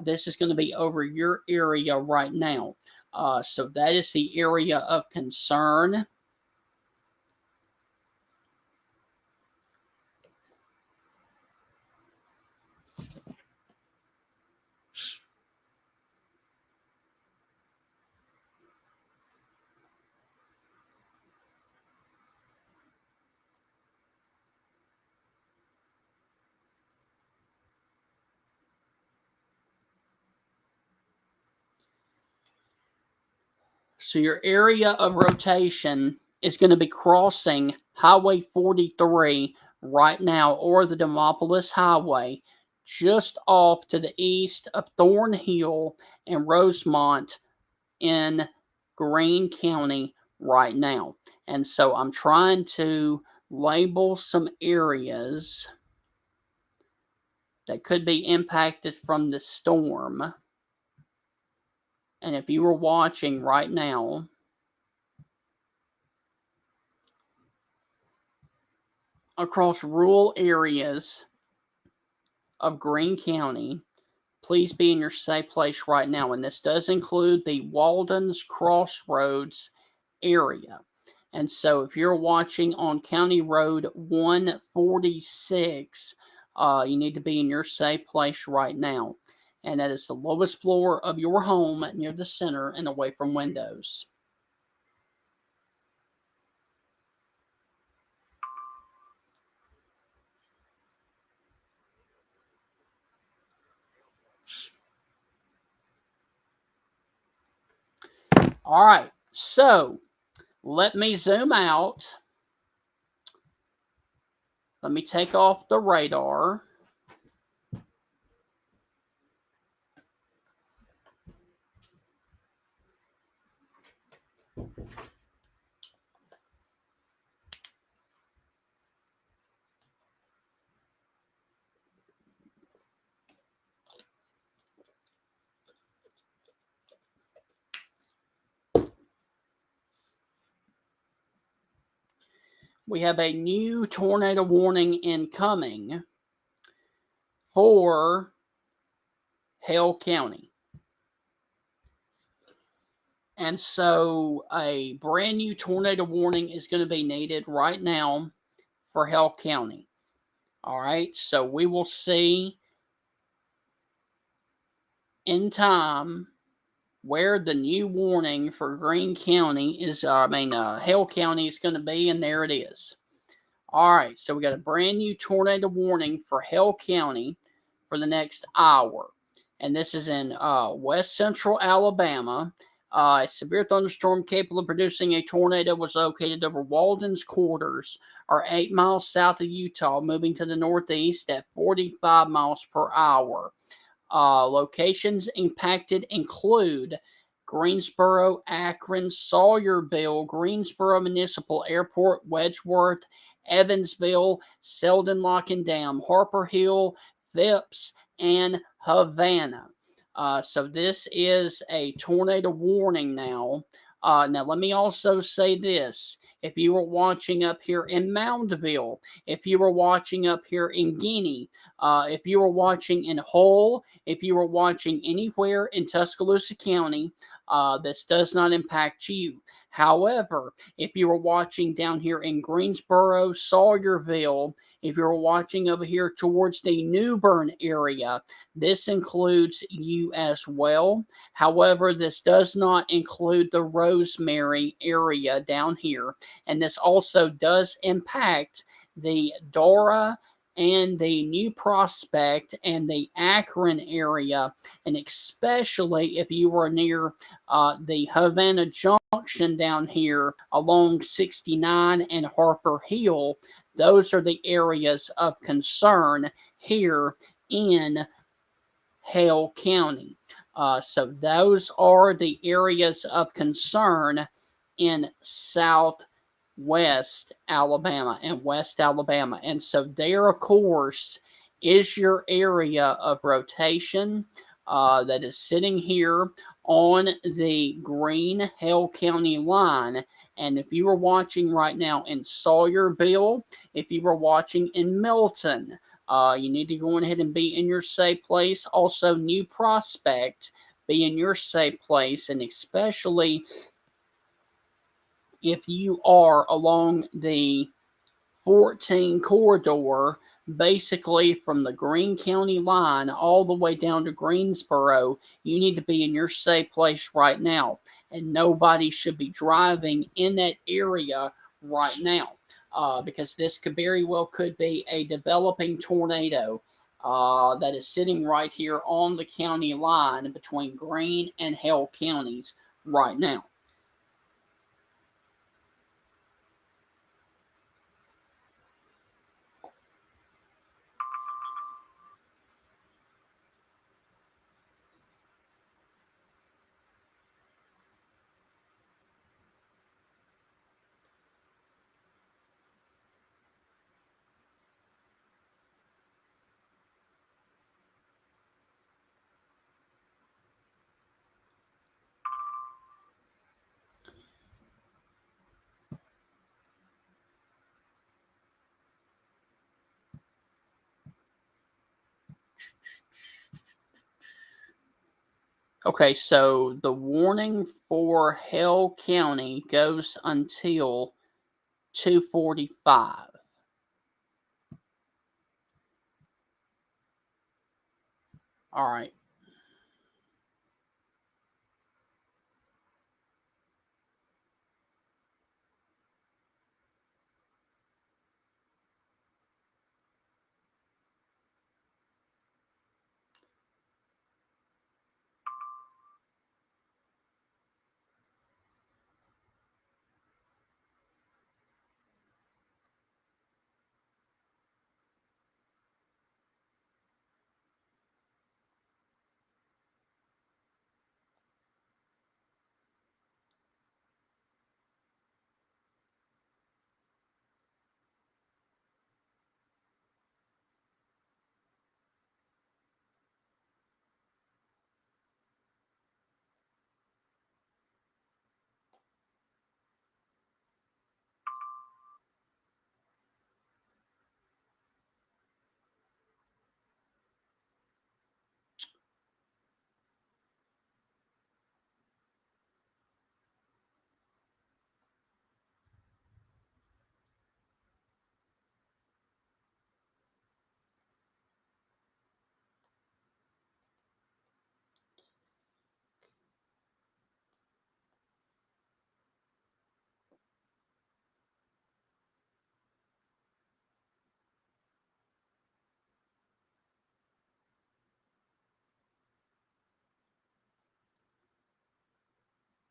this is going to be over your area right now. So that is the area of concern. So your area of rotation is going to be crossing Highway 43 right now, or the Demopolis Highway, just off to the east of Thornhill and Rosemont in Greene County right now. And so I'm trying to label some areas that could be impacted from the storm. And if you were watching right now, across rural areas of Greene County, please be in your safe place right now. And this does include the Walden's Crossroads area. And so if you're watching on County Road 146, you need to be in your safe place right now. And that is the lowest floor of your home near the center and away from windows. All right, so let me zoom out. Let me take off the radar. We have a new tornado warning incoming for Hale County. And so a brand new tornado warning is going to be needed right now for Hale County. All right, so we will see in time where the new warning for Greene County is, Hale County is going to be, and there it is. All right, so we got a brand new tornado warning for Hale County for the next hour. And this is in west central Alabama. A severe thunderstorm capable of producing a tornado was located over Walden's Quarters, or 8 miles south of Utah, moving to the northeast at 45 miles per hour. Locations impacted include Greensboro, Akron, Sawyerville, Greensboro Municipal Airport, Wedgeworth, Evansville, Selden Lock and Dam, Harper Hill, Phipps, and Havana. So this is a tornado warning now. Now, let me also say this. If you were watching up here in Moundville, if you were watching up here in Guinea, if you were watching in Hull, if you were watching anywhere in Tuscaloosa County, this does not impact you. However, if you were watching down here in Greensboro, Sawyerville, if you're watching over here towards the New Bern area, this includes you as well. However, this does not include the Rosemary area down here. And this also does impact the Dora and the New Prospect and the Akron area, and especially if you were near the Havana Junction down here along 69 and Harper Hill, those are the areas of concern here in Hale County. So those are the areas of concern in southwest Alabama and west Alabama. And so there, of course, is your area of rotation that is sitting here on the green Hale County line. And if you are watching right now in Sawyerville, if you are watching in Milton, you need to go ahead and be in your safe place. Also, New Prospect, be in your safe place, and especially if you are along the 14 corridor, basically from the Greene County line all the way down to Greensboro, you need to be in your safe place right now. And nobody should be driving in that area right now. Because this could very well could be a developing tornado that is sitting right here on the county line between Greene and Hale counties right now. Okay, so the warning for Hale County goes until 2:45. All right.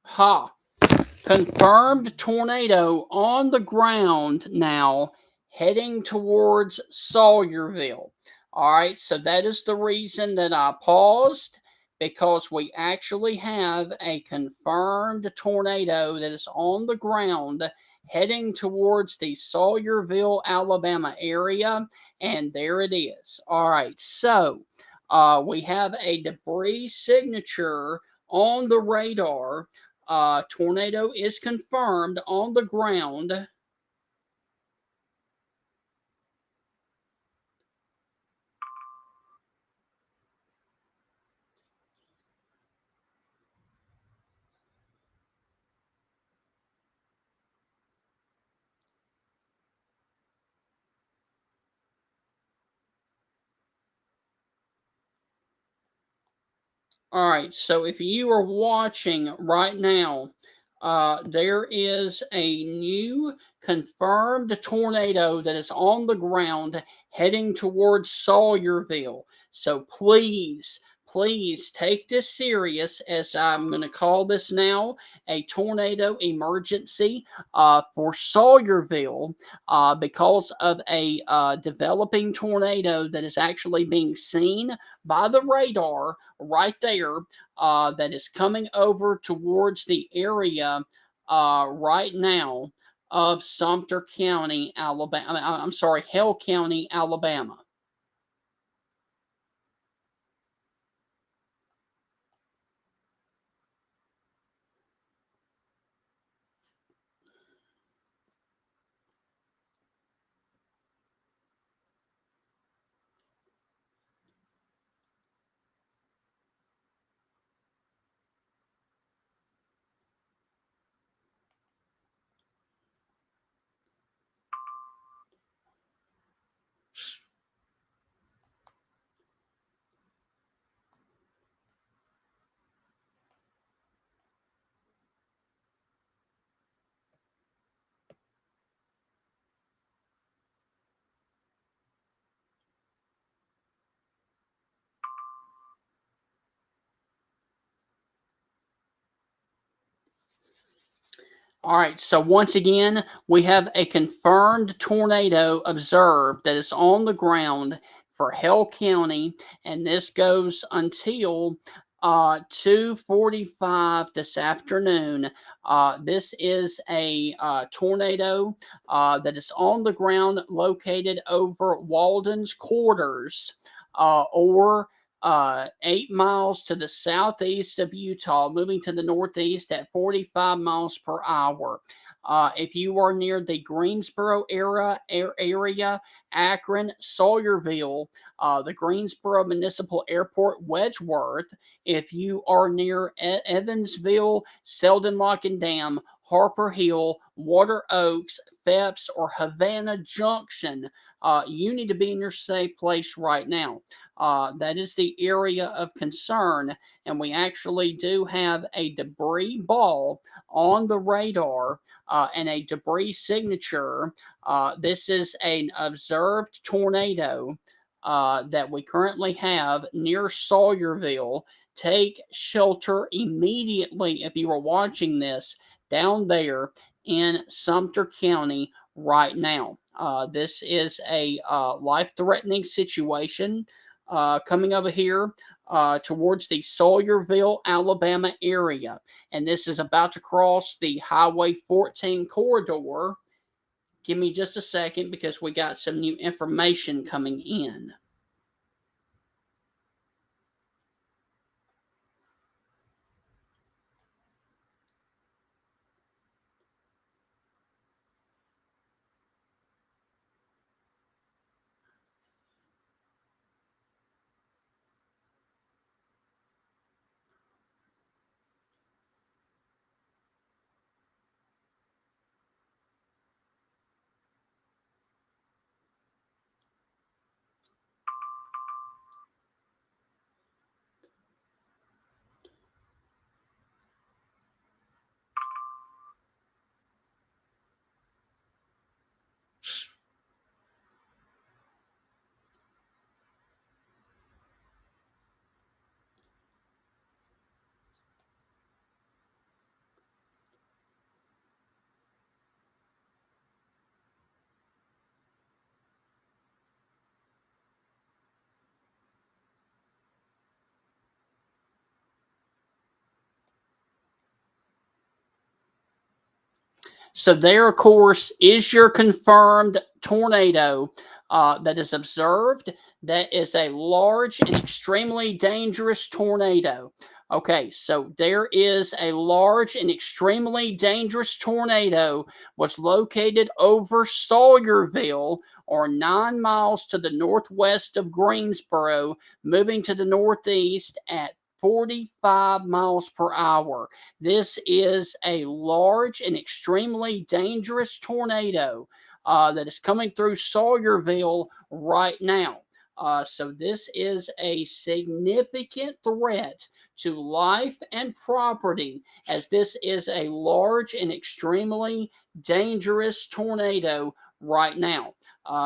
Ha. Confirmed tornado on the ground now, heading towards Sawyerville. All right, so that is the reason that I paused, because we actually have a confirmed tornado that is on the ground heading towards the Sawyerville, Alabama area, and there it is. All right, so we have a debris signature on the radar. Tornado is confirmed on the ground. All right, so if you are watching right now there is a new confirmed tornado that is on the ground heading towards Sawyerville. So please take this serious, as I'm going to call this now a tornado emergency for Sawyerville because of a developing tornado that is actually being seen by the radar right there that is coming over towards the area right now of Sumter County, Alabama. I'm sorry, Hell County, Alabama. All right, so once again, we have a confirmed tornado observed that is on the ground for Hell County, and this goes until 2:45 this afternoon. This is a tornado that is on the ground located over Walden's Quarters, or 8 miles to the southeast of Utah, moving to the northeast at 45 miles per hour. If you are near the Greensboro area, Akron, Sawyerville, the Greensboro Municipal Airport, Wedgeworth, if you are near Evansville, Selden Lock and Dam, Harper Hill, Water Oaks, Phepps, or Havana Junction, you need to be in your safe place right now. That is the area of concern, and we actually do have a debris ball on the radar and a debris signature. This is an observed tornado that we currently have near Sawyerville. Take shelter immediately if you are watching this down there in Sumter County right now. This is a life threatening situation coming over here towards the Sawyerville, Alabama area. And this is about to cross the Highway 14 corridor. Give me just a second because we got some new information coming in. So there, of course, is your confirmed tornado that is observed. That is a large and extremely dangerous tornado. Okay, so there is a large and extremely dangerous tornado was located over Sawyerville, or 9 miles to the northwest of Greensboro, moving to the northeast at 45 miles per hour. This is a large and extremely dangerous tornado that is coming through Sawyerville right now. So this is a significant threat to life and property, as this is a large and extremely dangerous tornado right now.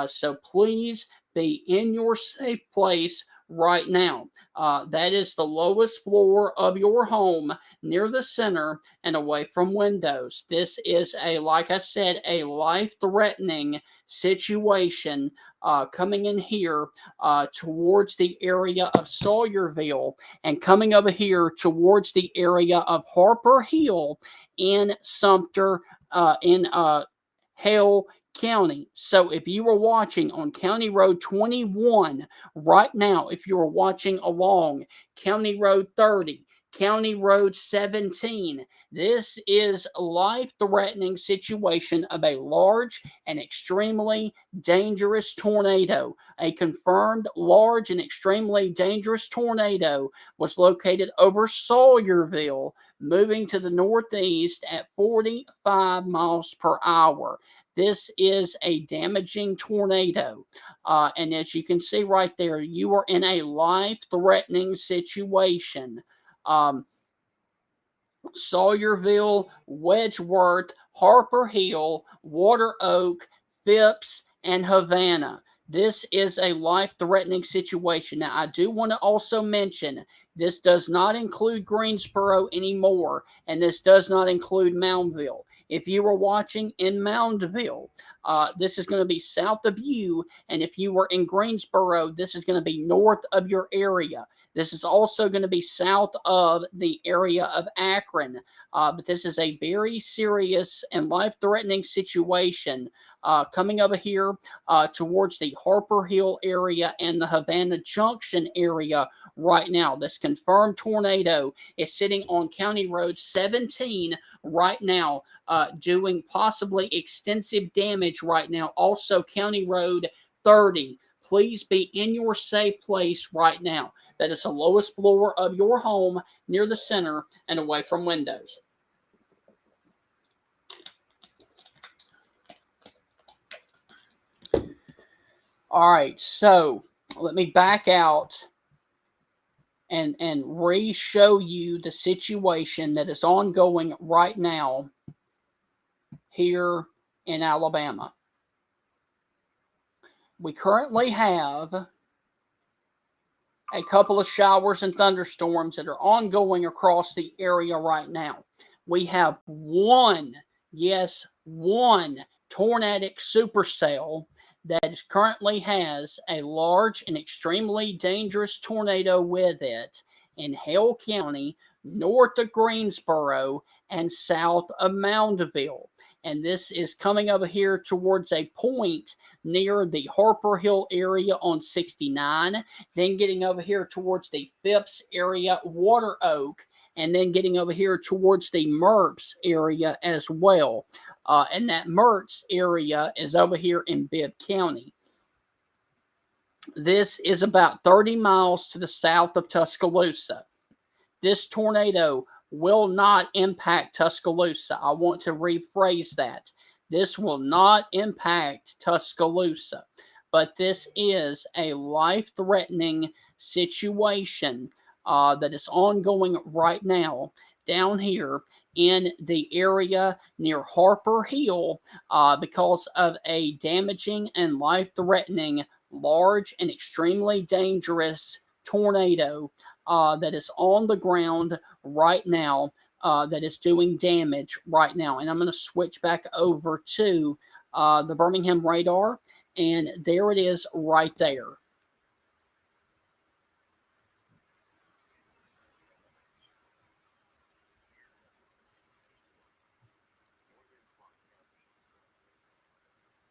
So please be in your safe place right now. That is the lowest floor of your home, near the center and away from windows. This is like I said, a life-threatening situation coming in here towards the area of Sawyerville and coming over here towards the area of Harper Hill in Sumter, in Hale County. So if you were watching on County Road 21 right now, if you were watching along County Road 30, County Road 17, this is a life-threatening situation of a large and extremely dangerous tornado. A confirmed large and extremely dangerous tornado was located over Sawyerville, moving to the northeast at 45 miles per hour. This is a damaging tornado. And as you can see right there, you are in a life-threatening situation. Um, Sawyerville, Wedgeworth, Harper Hill, Water Oak, Phipps, and Havana. This is a life-threatening situation. Now, I do want to also mention this does not include Greensboro anymore, and this does not include Moundville. If you were watching in Moundville, this is going to be south of you, and if you were in Greensboro, this is going to be north of your area. This is also going to be south of the area of Akron, but this is a very serious and life-threatening situation coming over here towards the Harper Hill area and the Havana Junction area right now. This confirmed tornado is sitting on County Road 17 right now, doing possibly extensive damage right now. Also, County Road 30. Please be in your safe place right now. That is the lowest floor of your home, near the center and away from windows. All right, so let me back out and re-show you the situation that is ongoing right now here in Alabama. We currently have a couple of showers and thunderstorms that are ongoing across the area right now. We have one, yes, one tornadic supercell that currently has a large and extremely dangerous tornado with it in Hale County, north of Greensboro, and south of Moundville. And this is coming over here towards a point near the Harper Hill area on 69, then getting over here towards the Phipps area, Water Oak, and then getting over here towards the Mertz area as well. And that Mertz area is over here in Bibb County. This is about 30 miles to the south of Tuscaloosa. This tornado will not impact Tuscaloosa. I want to rephrase that. This will not impact Tuscaloosa, but this is a life-threatening situation that is ongoing right now down here in the area near Harper Hill because of a damaging and life-threatening, large and extremely dangerous tornado that is on the ground right now, that is doing damage right now. And I'm going to switch back over to the Birmingham radar, and there it is right there.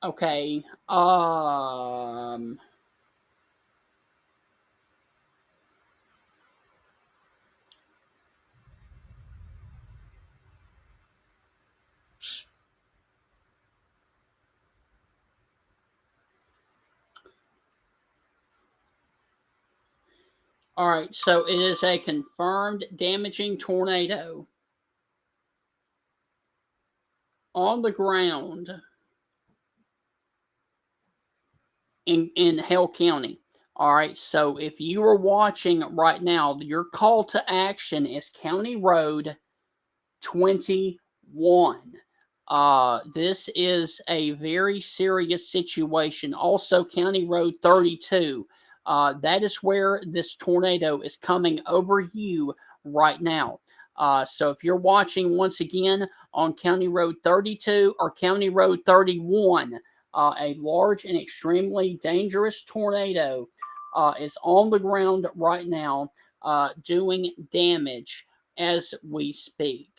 Okay. All right, so it is a confirmed damaging tornado on the ground in Hale County. All right, so if you are watching right now, your call to action is County Road 21. This is a very serious situation. Also, County Road 32. That is where this tornado is coming over you right now. So if you're watching once again on County Road 32 or County Road 31, a large and extremely dangerous tornado is on the ground right now, doing damage as we speak.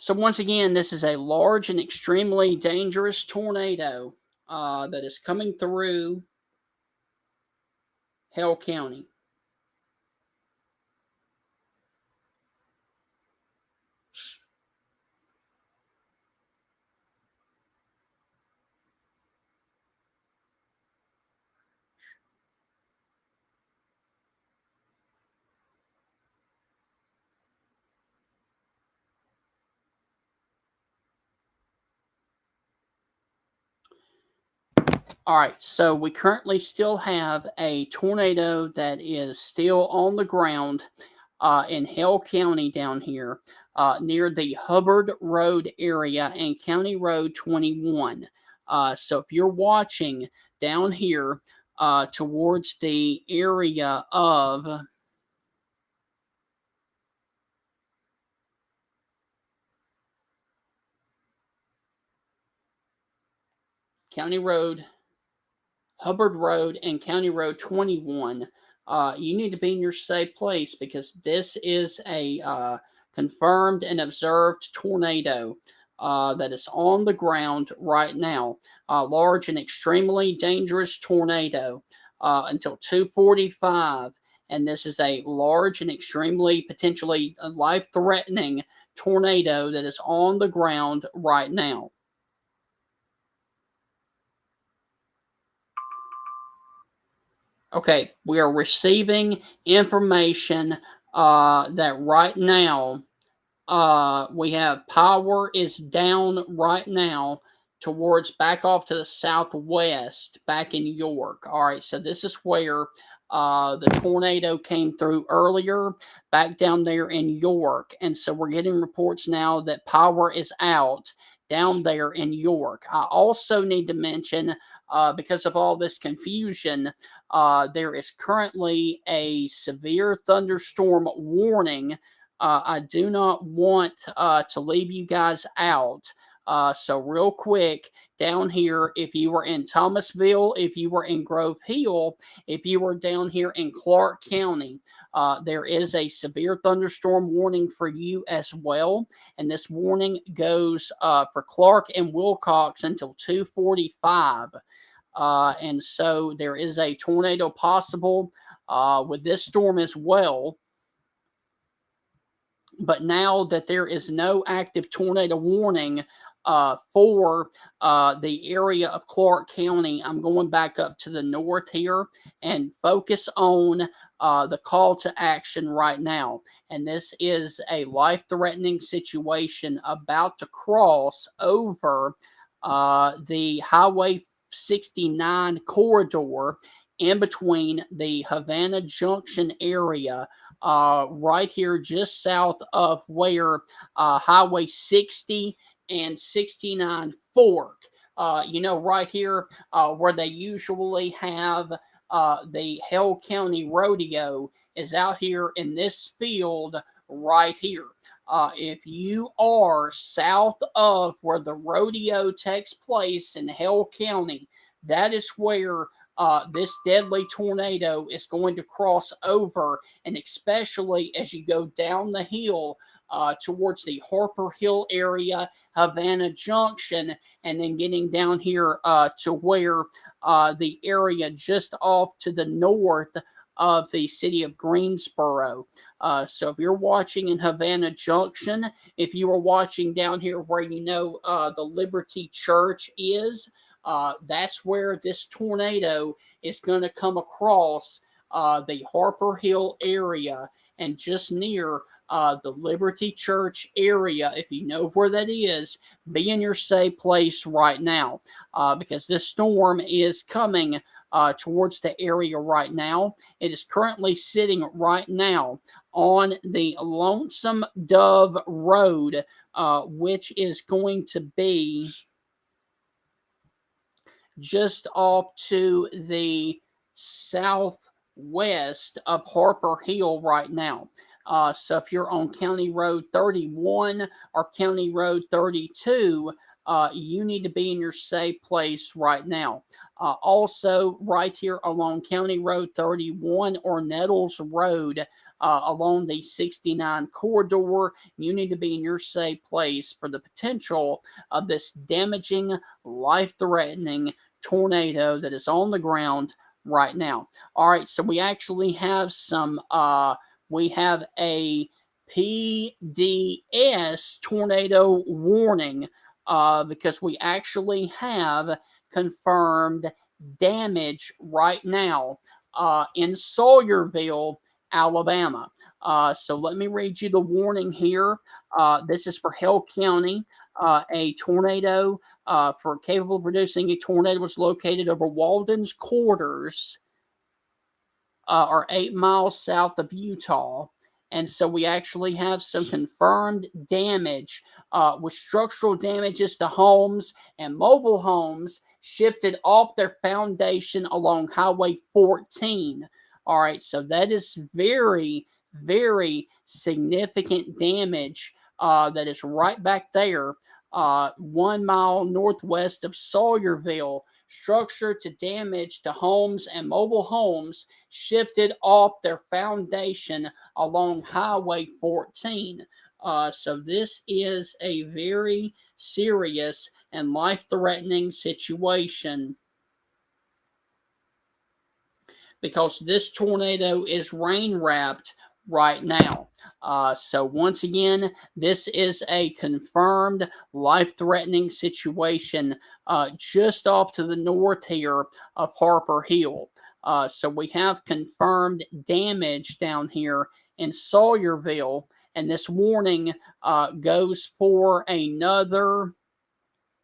So once again, this is a large and extremely dangerous tornado that is coming through Hale County. All right, so we currently still have a tornado that is still on the ground in Hale County down here near the Hubbard Road area and County Road 21. So if you're watching down here towards the area of County Road, Hubbard Road, and County Road 21, you need to be in your safe place because this is a confirmed and observed tornado that is on the ground right now. A large and extremely dangerous tornado until 2:45, and this is a large and extremely potentially life-threatening tornado that is on the ground right now. Okay, we are receiving information that right now we have power is down right now towards back off to the southwest, back in York. All right, so this is where the tornado came through earlier, back down there in York. And so we're getting reports now that power is out down there in York. I also need to mention, because of all this confusion, there is currently a severe thunderstorm warning. I do not want to leave you guys out. So, real quick, down here, if you were in Thomasville, if you were in Grove Hill, if you were down here in Clark County, there is a severe thunderstorm warning for you as well. And this warning goes for Clark and Wilcox until 2:45. And so there is a tornado possible with this storm as well. But now that there is no active tornado warning for the area of Clark County, I'm going back up to the north here and focus on the call to action right now. And this is a life threatening situation about to cross over the Highway 69 corridor in between the Havana Junction area right here just south of where Highway 60 and 69 fork. Right here where they usually have the Hale County Rodeo is out here in this field right here. If you are south of where the rodeo takes place in Hale County, that is where this deadly tornado is going to cross over, and especially as you go down the hill towards the Harper Hill area, Havana Junction, and then getting down here to where the area just off to the north of the city of Greensboro. So if you're watching in Havana Junction, if you are watching down here where the Liberty Church is, that's where this tornado is going to come across the Harper Hill area and just near the Liberty Church area. If you know where that is, be in your safe place right now because this storm is coming towards the area right now. It is currently sitting right now on the Lonesome Dove Road, which is going to be just off to the southwest of Harper Hill right now. So if you're on County Road 31 or County Road 32, you need to be in your safe place right now. Also, right here along County Road 31 or Nettles Road, along the 69 corridor, you need to be in your safe place for the potential of this damaging, life-threatening tornado that is on the ground right now. All right, so we actually have we have a PDS tornado warning because we actually have confirmed damage right now in Sawyerville, Alabama. So let me read you the warning here. This is for Hale County. A tornado capable of producing a tornado was located over Walden's Quarters, are 8 miles south of Utah. And so we actually have some confirmed damage with structural damages to homes and mobile homes shifted off their foundation along Highway 14. All right, so that is very, very significant damage that is right back there, 1 mile northwest of Sawyerville. Structure to damage to homes and mobile homes shifted off their foundation along Highway 14. So this is a very serious and life-threatening situation because this tornado is rain-wrapped right now. So once again, this is a confirmed life-threatening situation just off to the north here of Harper Hill. So we have confirmed damage down here in Sawyerville, and this warning goes for another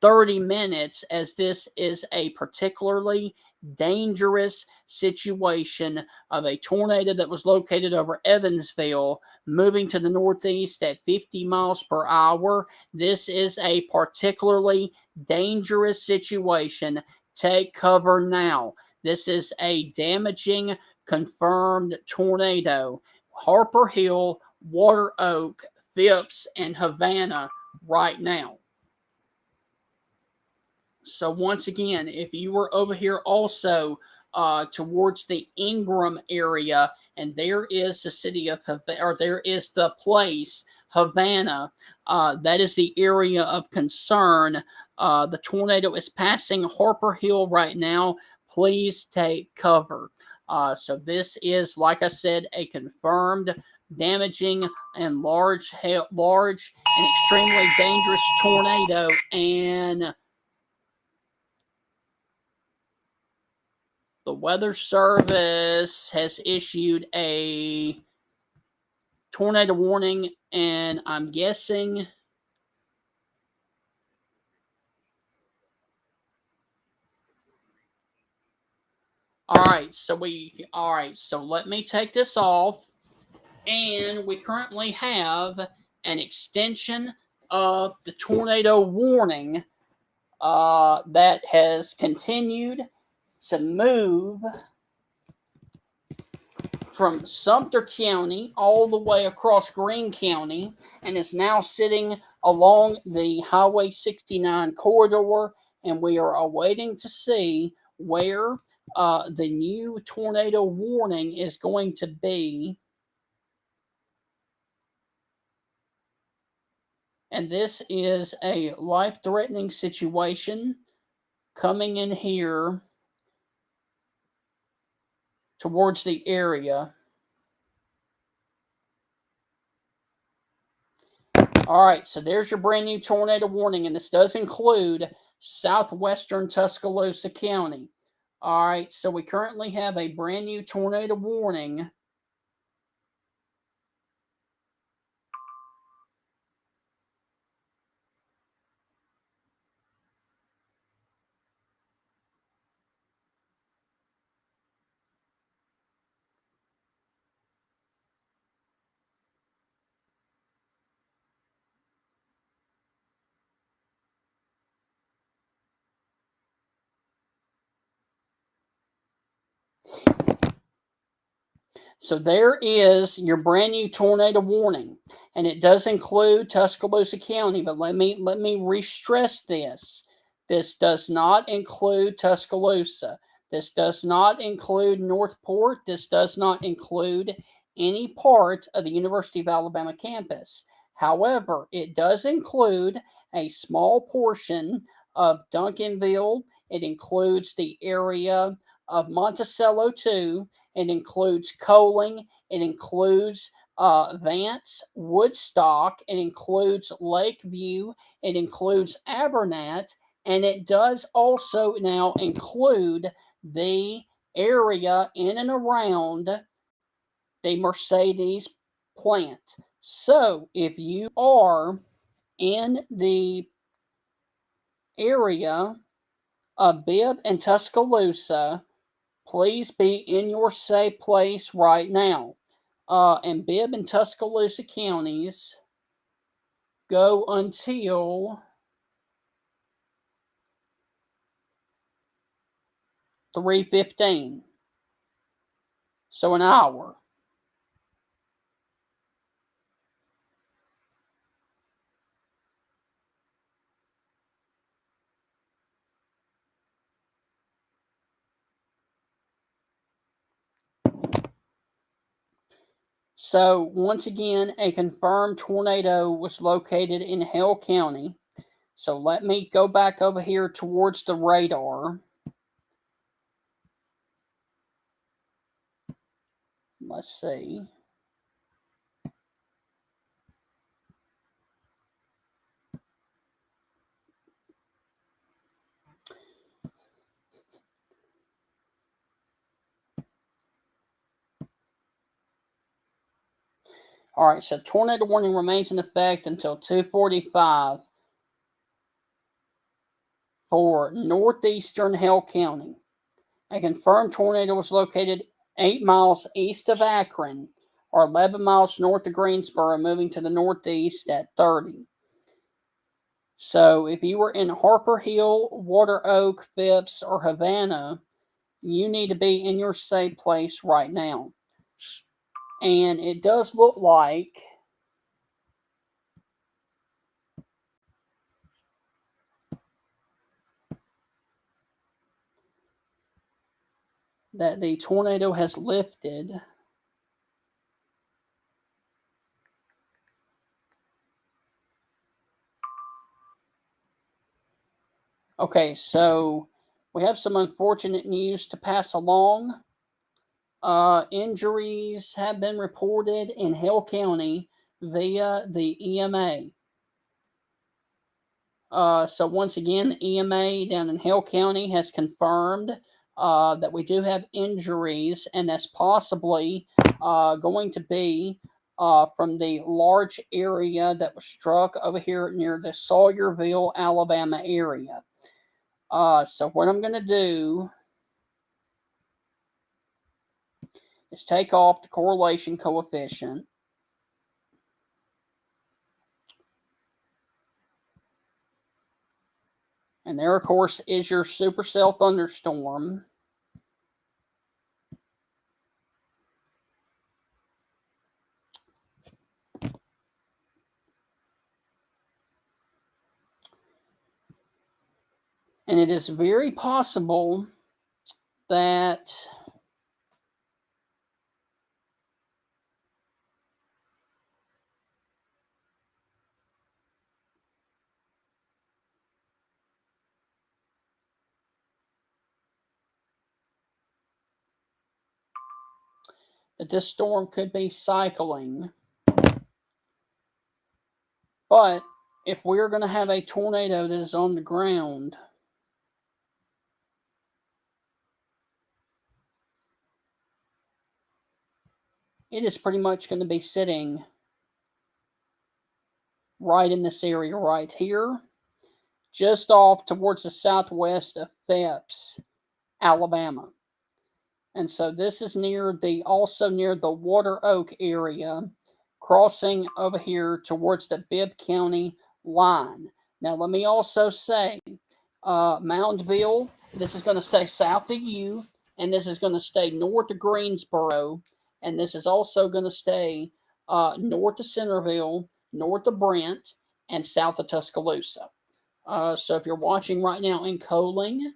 30 minutes as this is a particularly dangerous situation of a tornado that was located over Evansville, moving to the northeast at 50 miles per hour. This is a particularly dangerous situation. Take cover now. This is a damaging, confirmed tornado. Harper Hill, Water Oak, Phipps, and Havana right now. So once again, if you were over here also towards the Ingram area, and there is the city of Havana, or there is the place Havana, that is the area of concern. The tornado is passing Harper Hill right now. Please take cover. So this is, like I said, a confirmed damaging and large and extremely dangerous tornado, and the Weather Service has issued a tornado warning, and I'm guessing all right, so let me take this off, and we currently have an extension of the tornado warning that has continued to move from Sumter County all the way across Greene County and is now sitting along the Highway 69 corridor, and we are awaiting to see where the new tornado warning is going to be And this is a life-threatening situation coming in here towards the area. All right, so there's your brand new tornado warning, and this does include southwestern Tuscaloosa County. All right, so we currently have a brand new tornado warning. So there is your brand new tornado warning, and it does include Tuscaloosa County. But let me re-stress this. This does not include Tuscaloosa. This does not include Northport. This does not include any part of the University of Alabama campus. However, it does include a small portion of Duncanville. It includes the area of Monticello too. It includes Coaling. It includes Vance, Woodstock. It includes Lakeview. It includes Abernat. And it does also now include the area in and around the Mercedes plant. So if you are in the area of Bibb and Tuscaloosa, please be in your safe place right now. And Bibb and Tuscaloosa counties go until 3:15. So an hour. So once again, a confirmed tornado was located in Hale County. So let me go back over here towards the radar. Let's see. All right, so tornado warning remains in effect until 2:45 for northeastern Hale County. A confirmed tornado was located 8 miles east of Akron, or 11 miles north of Greensboro, moving to the northeast at 30. So if you were in Harper Hill, Water Oak, Phipps, or Havana, you need to be in your safe place right now. And it does look like that the tornado has lifted. Okay, so we have some unfortunate news to pass along. Injuries have been reported in Hale County via the EMA. So once again, the EMA down in Hale County has confirmed that we do have injuries, and that's possibly going to be from the large area that was struck over here near the Sawyerville, Alabama area. So what I'm going to do is take off the correlation coefficient. And there, of course, is your supercell thunderstorm. And it is very possible that that this storm could be cycling. But if we're going to have a tornado that is on the ground, it is pretty much going to be sitting right in this area right here, just off towards the southwest of Phipps, Alabama. And so this is also near the Water Oak area, crossing over here towards the Bibb County line. Now, let me also say, Moundville, this is going to stay south of you, and this is going to stay north of Greensboro, and this is also going to stay north of Centerville, north of Brent, and south of Tuscaloosa. So if you're watching right now in Coling,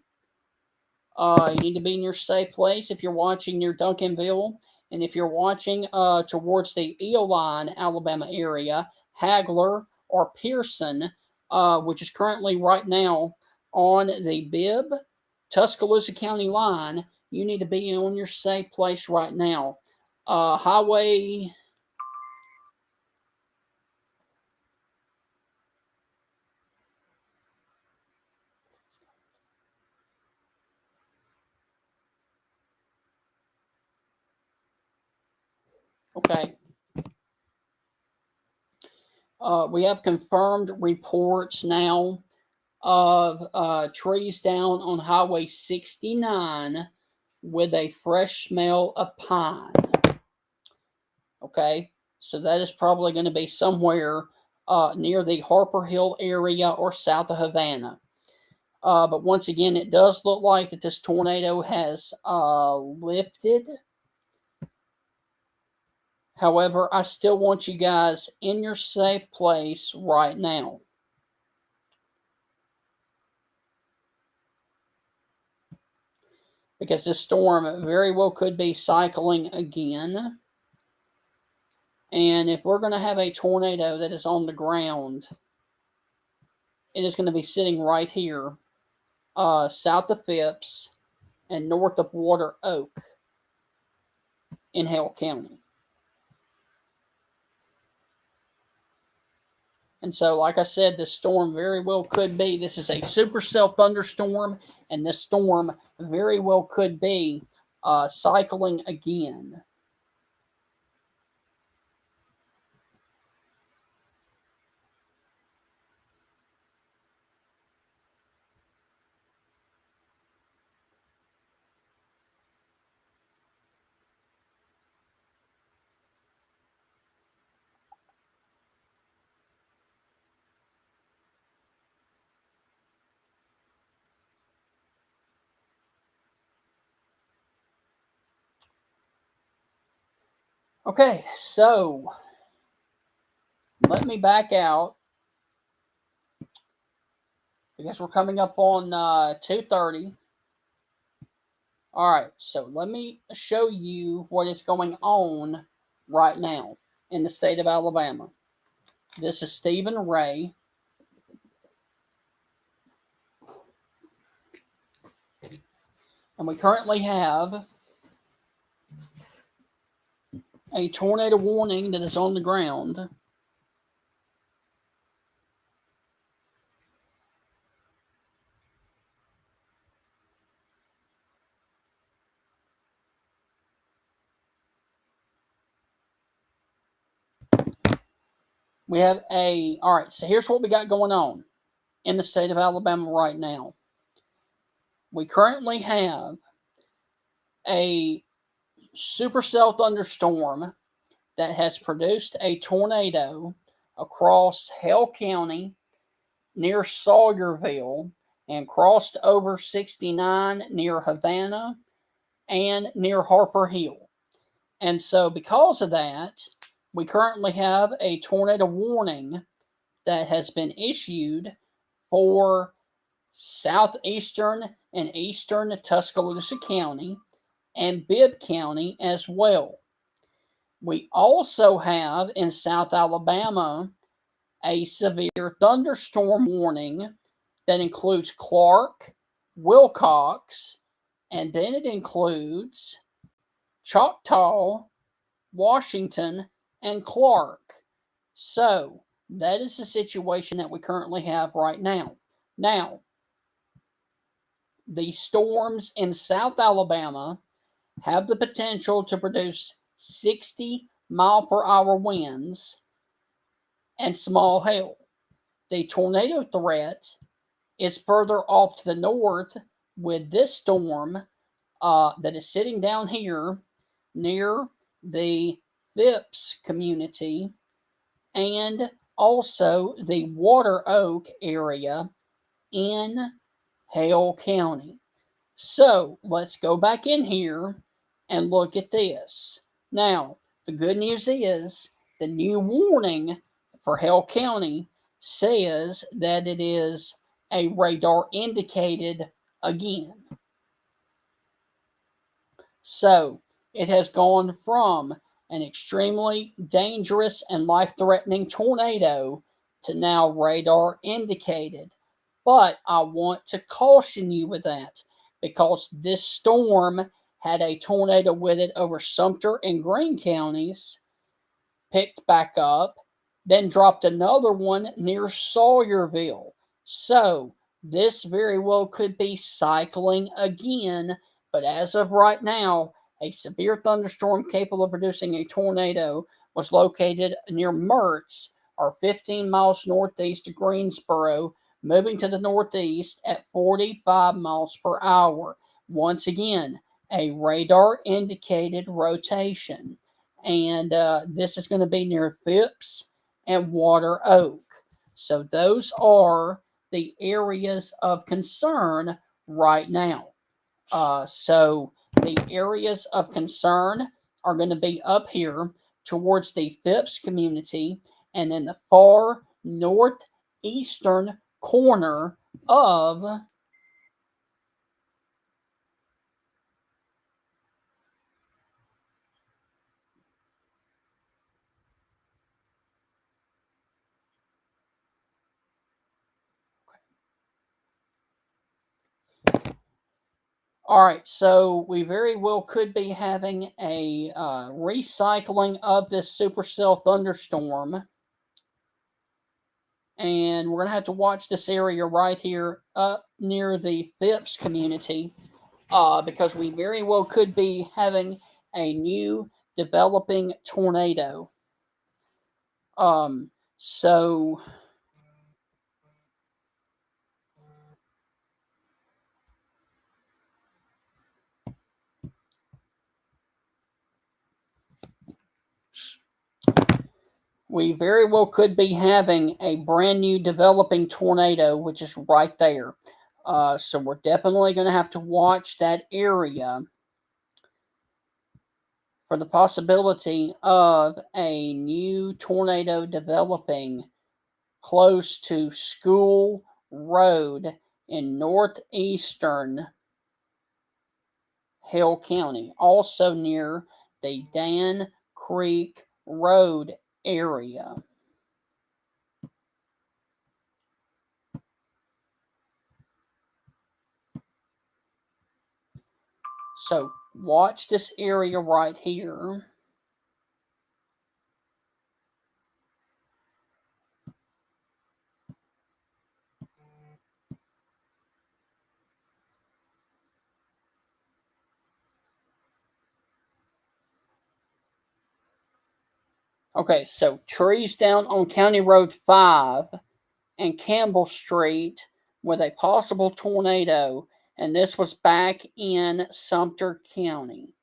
you need to be in your safe place. If you're watching near Duncanville, and if you're watching towards the Eoline, Alabama area, Hagler or Pearson, which is currently right now on the Bibb, Tuscaloosa County line, you need to be on your safe place right now. Highway... Okay. We have confirmed reports now of trees down on Highway 69 with a fresh smell of pine. Okay, so that is probably going to be somewhere near the Harper Hill area or south of Havana. But once again, it does look like that this tornado has lifted. However, I still want you guys in your safe place right now. Because this storm very well could be cycling again. And if we're going to have a tornado that is on the ground, it is going to be sitting right here, south of Phipps and north of Water Oak in Hale County. And so, like I said, this storm very well could be, this is a supercell thunderstorm, and this storm very well could be cycling again. Okay, so let me back out because we're coming up on 2:30. All right, so let me show you what is going on right now in the state of Alabama. This is Stephen Ray. And we currently have a tornado warning that is on the ground. We have all right, so here's what we got going on in the state of Alabama right now. We currently have a supercell thunderstorm that has produced a tornado across Hale County near Sawyerville and crossed over 69 near Havana and near Harper Hill. And so because of that, we currently have a tornado warning that has been issued for southeastern and eastern Tuscaloosa County and Bibb County as well. We also have in South Alabama a severe thunderstorm warning that includes Clark, Wilcox, and then it includes Choctaw Washington, and Clark. So that is the situation that we currently have right now. Now, the storms in South Alabama have the potential to produce 60-mile-per-hour winds and small hail. The tornado threat is further off to the north with this storm that is sitting down here near the Phipps community and also the Water Oak area in Hale County. So let's go back in here and look at this. Now, the good news is the new warning for Hale County says that it is a radar indicated again. So it has gone from an extremely dangerous and life-threatening tornado to now radar indicated. But I want to caution you with that because this storm had a tornado with it over Sumter and Greene counties, picked back up, then dropped another one near Sawyerville. So this very well could be cycling again, but as of right now, a severe thunderstorm capable of producing a tornado was located near Mertz, or 15 miles northeast of Greensboro, moving to the northeast at 45 miles per hour. Once again, a radar indicated rotation. And this is going to be near Phipps and Water Oak. So those are the areas of concern right now. So the areas of concern are going to be up here towards the Phipps community and in the far northeastern corner of all right, so we very well could be having a recycling of this supercell thunderstorm. And we're going to have to watch this area right here up near the Phipps community because we very well could be having a new developing tornado. So we very well could be having a brand new developing tornado, which is right there. So we're definitely going to have to watch that area for the possibility of a new tornado developing close to School Road in northeastern Hale County, also near the Dan Creek Road area. So watch this area right here. Okay, so trees down on County Road 5 and Campbell Street with a possible tornado, and this was back in Sumter County.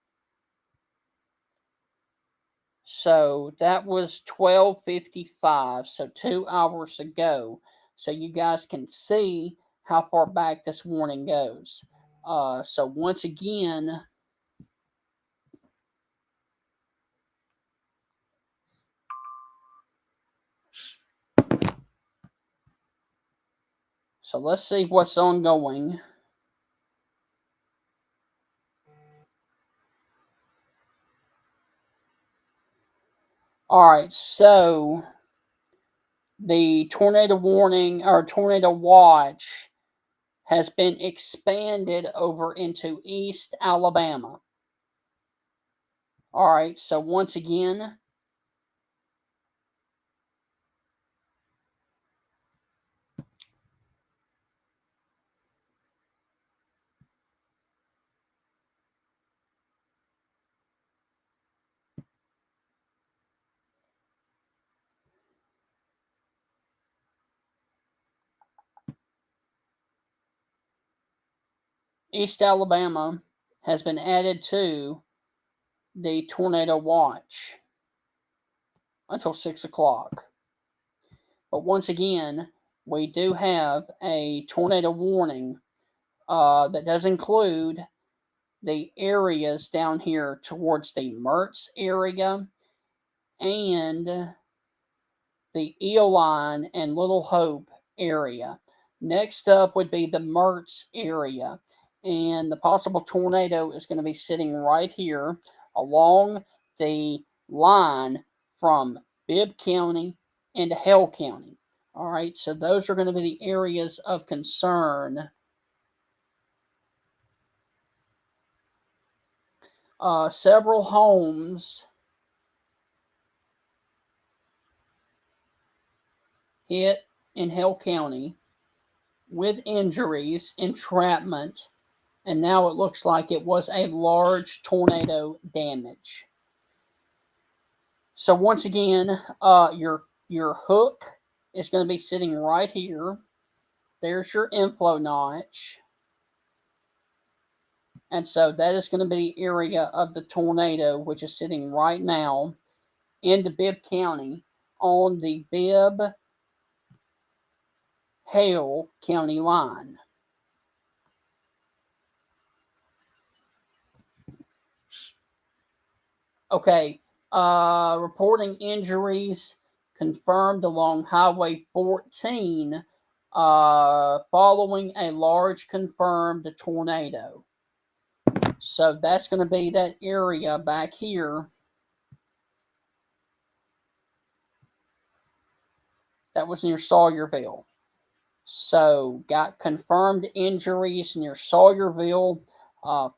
So that was 12:55, so 2 hours ago. So you guys can see how far back this warning goes. So once again, so let's see what's ongoing. All right, so the tornado warning or tornado watch has been expanded over into East Alabama. All right, so once again, East Alabama has been added to the tornado watch until 6 o'clock. But once again, we do have a tornado warning that does include the areas down here towards the Mertz area and the Eoline and Little Hope area. Next up would be the Mertz area. And the possible tornado is going to be sitting right here along the line from Bibb County into Hale County. All right, so those are going to be the areas of concern. Several homes hit in Hale County with injuries, entrapment, and now it looks like it was a large tornado damage. So once again, your hook is going to be sitting right here. There's your inflow notch. And so that is going to be the area of the tornado, which is sitting right now into Bibb County on the Bibb-Hale County line. Okay, reporting injuries confirmed along Highway 14 following a large confirmed tornado. So that's going to be that area back here that was near Sawyerville. So got confirmed injuries near Sawyerville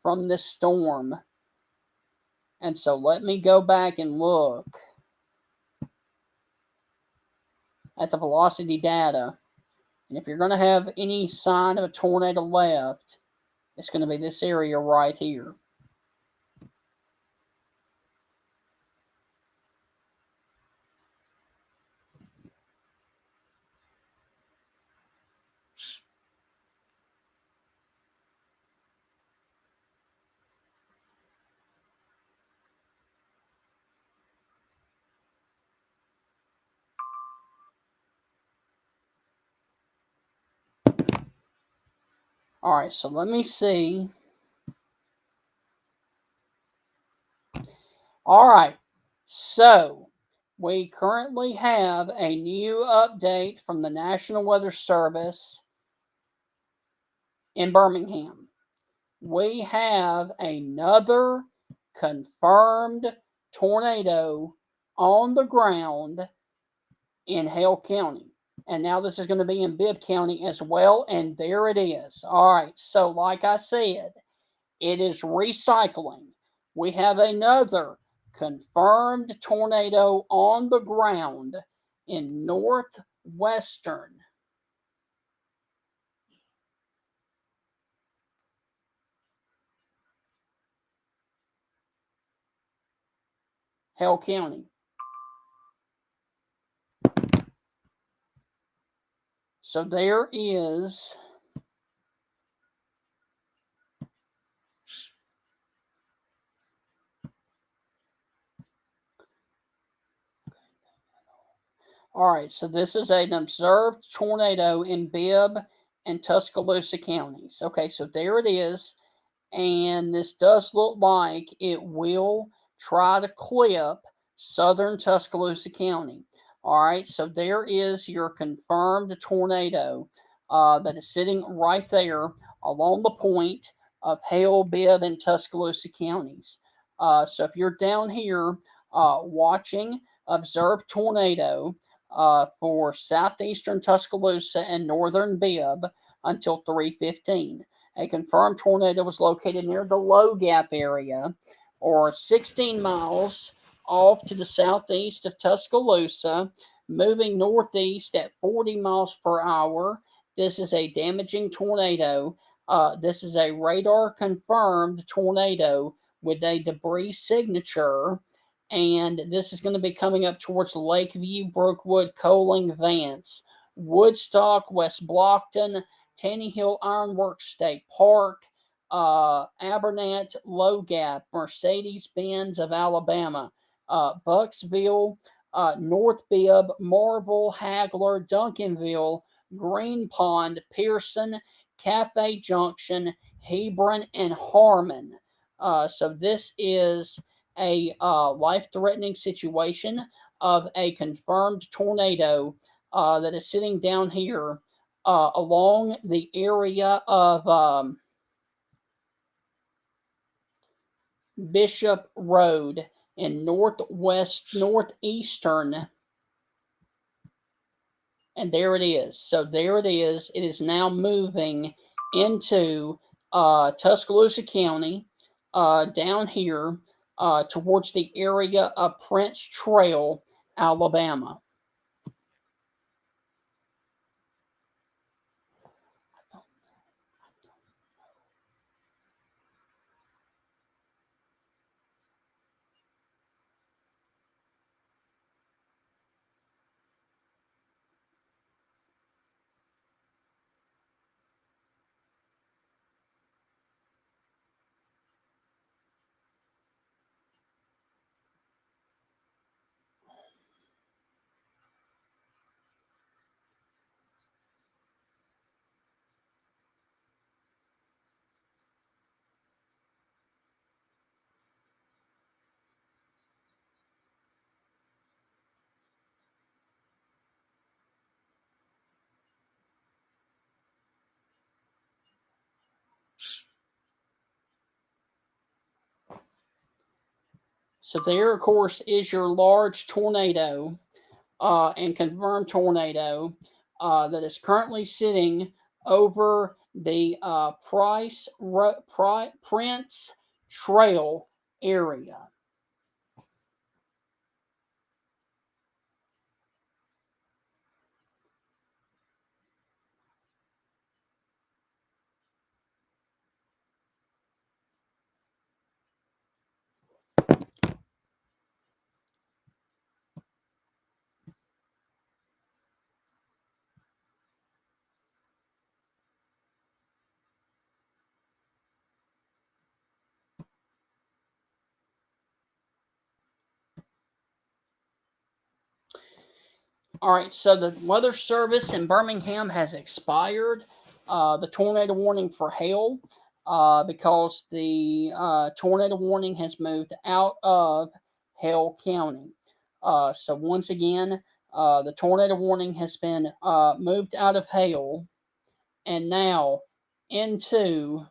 from this storm. And so let me go back and look at the velocity data. And if you're going to have any sign of a tornado left, it's going to be this area right here. All right, so let me see. All right, so we currently have a new update from the National Weather Service in Birmingham. We have another confirmed tornado on the ground in Hale County. And now this is going to be in Bibb County as well. And there it is. All right. So like I said, it is recycling. We have another confirmed tornado on the ground in Northwestern. Hale County. So there is all right, so this is an observed tornado in Bibb and Tuscaloosa counties. Okay, so there it is. And this does look like it will try to clip southern Tuscaloosa County. All right, so there is your confirmed tornado that is sitting right there along the point of Hale, Bibb, and Tuscaloosa counties. So if you're down here watching observed tornado for southeastern Tuscaloosa and northern Bibb until 3:15. A confirmed tornado was located near the Low Gap area or 16 miles off to the southeast of Tuscaloosa, moving northeast at 40 miles per hour. This is a damaging tornado. This is a radar confirmed tornado with a debris signature. And this is going to be coming up towards Lakeview, Brookwood, Coaling, Vance, Woodstock, West Blockton, Tanny Hill Ironworks State Park, Abernant, Low Gap, Mercedes-Benz of Alabama, Bucksville, North Bibb, Marville, Hagler, Duncanville, Green Pond, Pearson, Cafe Junction, Hebron, and Harmon. So this is a life-threatening situation of a confirmed tornado that is sitting down here along the area of Bishop Road in Northeastern, and there it is. So there it is. It is now moving into Tuscaloosa County, down here towards the area of Prince Trail, Alabama. So there, of course, is your large tornado and confirmed tornado that is currently sitting over the Prince Trail area. All right, so the weather service in Birmingham has expired the tornado warning for hail because the tornado warning has moved out of Hale County. So once again, the tornado warning has been moved out of Hale and now into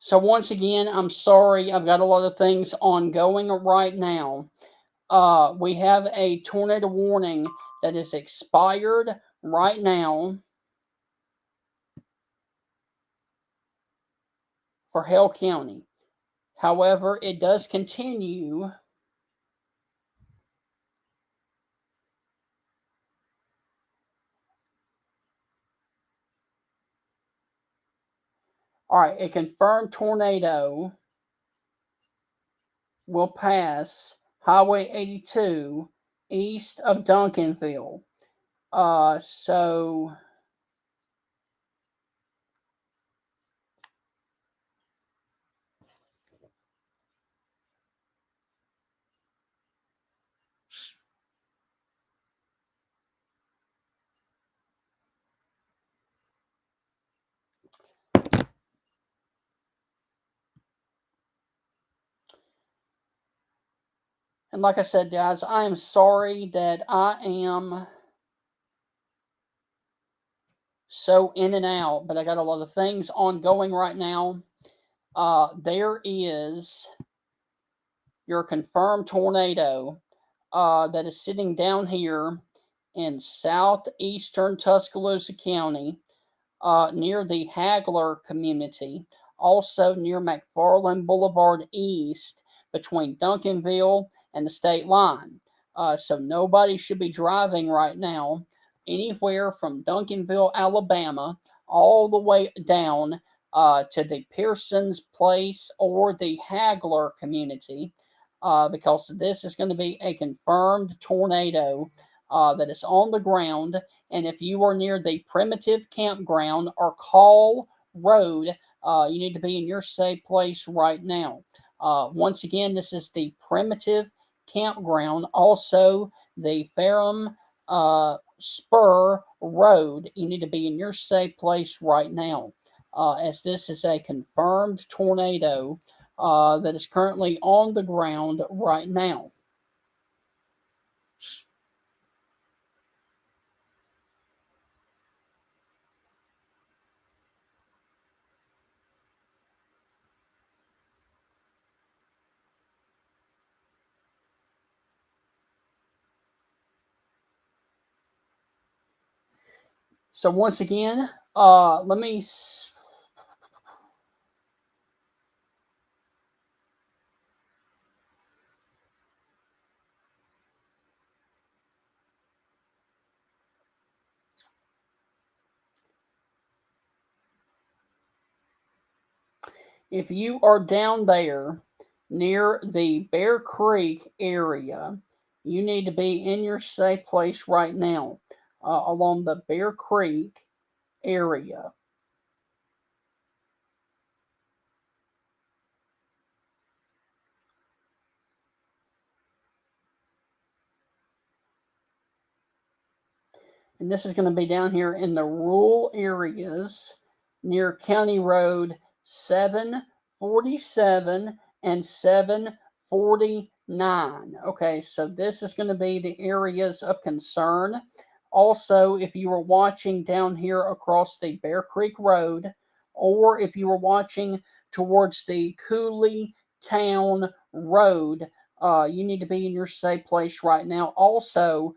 so once again, I'm sorry, I've got a lot of things ongoing right now. We have a tornado warning that is expired right now for Hale County. However, it does continue. All right, a confirmed tornado will pass Highway 82 east of Duncanville. So and like I said, guys, I am sorry that I am so in and out, but I got a lot of things ongoing right now. There is your confirmed tornado that is sitting down here in southeastern Tuscaloosa County, near the Hagler community, also near McFarland Boulevard East between Duncanville and the state line. So nobody should be driving right now anywhere from Duncanville, Alabama, all the way down to the Pearson's Place or the Hagler community, because this is going to be a confirmed tornado that is on the ground. And if you are near the Primitive Campground or Call Road, you need to be in your safe place right now. Once again, this is the Primitive Campground, also the Ferrum Spur Road. You need to be in your safe place right now, as this is a confirmed tornado that is currently on the ground right now. So once again, let me. If you are down there near the Bear Creek area, you need to be in your safe place right now, along the Bear Creek area. And this is going to be down here in the rural areas near County Road 747 and 749. Okay, so this is going to be the areas of concern. Also, if you were watching down here across the Bear Creek Road, or if you were watching towards the Cooley Town Road, you need to be in your safe place right now. Also,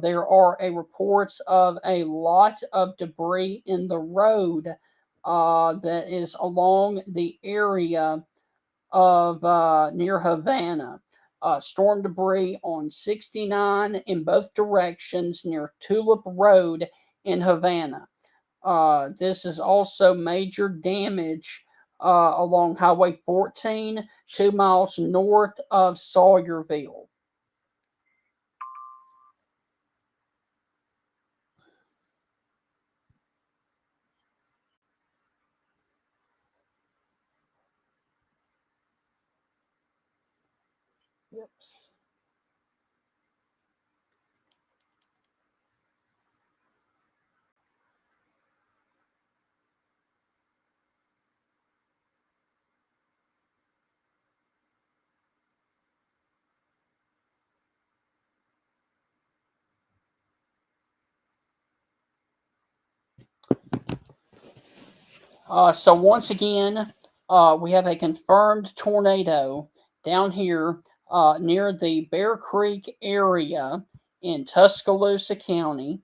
there are reports of a lot of debris in the road that is along the area of near Havana. Storm debris on 69 in both directions near Tulip Road in Havana. This is also major damage along Highway 14, 2 miles north of Sawyerville. Yep. So once again, we have a confirmed tornado down here near the Bear Creek area in Tuscaloosa County,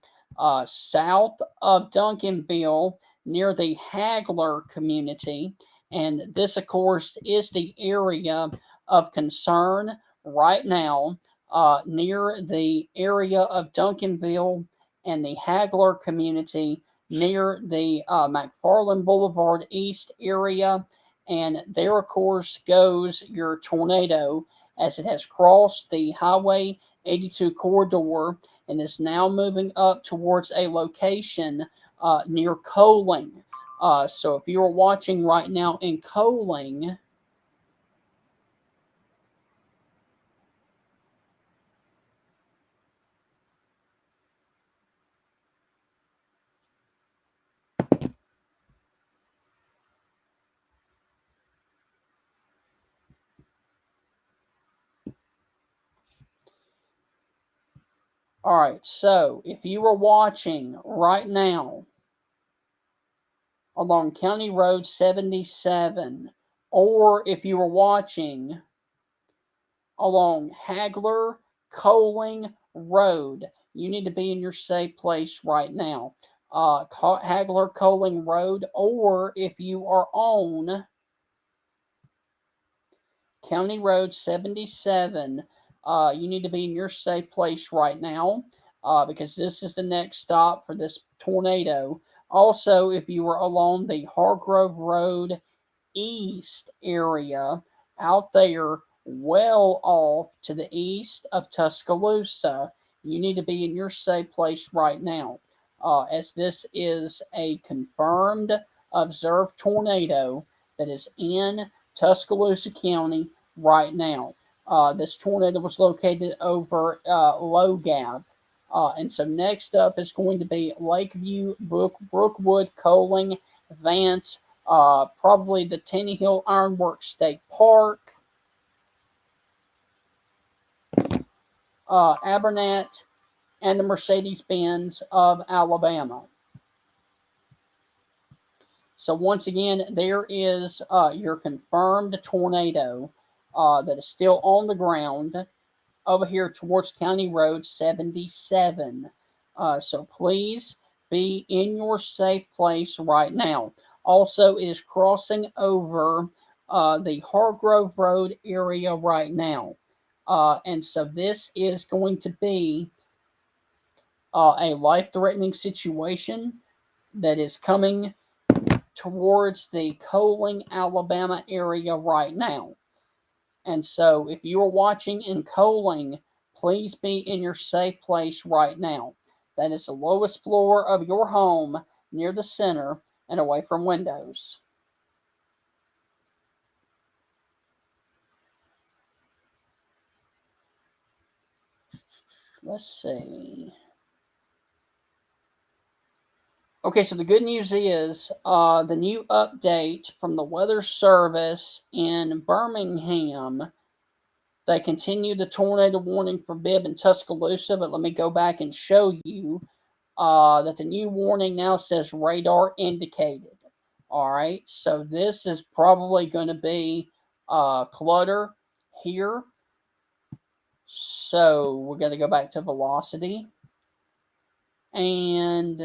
south of Duncanville, near the Hagler community. And this, of course, is the area of concern right now, near the area of Duncanville and the Hagler community, near the McFarland Boulevard East area. And there, of course, goes your tornado as it has crossed the Highway 82 corridor and is now moving up towards a location near Coaling. So if you are watching right now in Coaling, all right, so if you are watching right now along County Road 77, or if you are watching along Hagler Coaling Road, you need to be in your safe place right now. Hagler Coaling Road, or if you are on County Road 77, you need to be in your safe place right now because this is the next stop for this tornado. Also, if you are along the Hargrove Road East area, out there, well off to the east of Tuscaloosa, you need to be in your safe place right now, as this is a confirmed observed tornado that is in Tuscaloosa County right now. This tornado was located over Low Gap. And so next up is going to be Lakeview, Brookwood, Coaling, Vance, probably the Tenny Hill Ironworks State Park, Abernat, and the Mercedes-Benz of Alabama. So once again, there is your confirmed tornado that is still on the ground over here towards County Road 77. So please be in your safe place right now. Also, it is crossing over the Hargrove Road area right now. And so this is going to be a life-threatening situation that is coming towards the Coaling, Alabama area right now. And so if you are watching in Coaling, please be in your safe place right now. That is the lowest floor of your home near the center and away from windows. Let's see. Okay, so the good news is the new update from the Weather Service in Birmingham. They continue the tornado warning for Bibb and Tuscaloosa, but let me go back and show you that the new warning now says radar indicated. All right, so this is probably going to be clutter here. So we're going to go back to velocity. And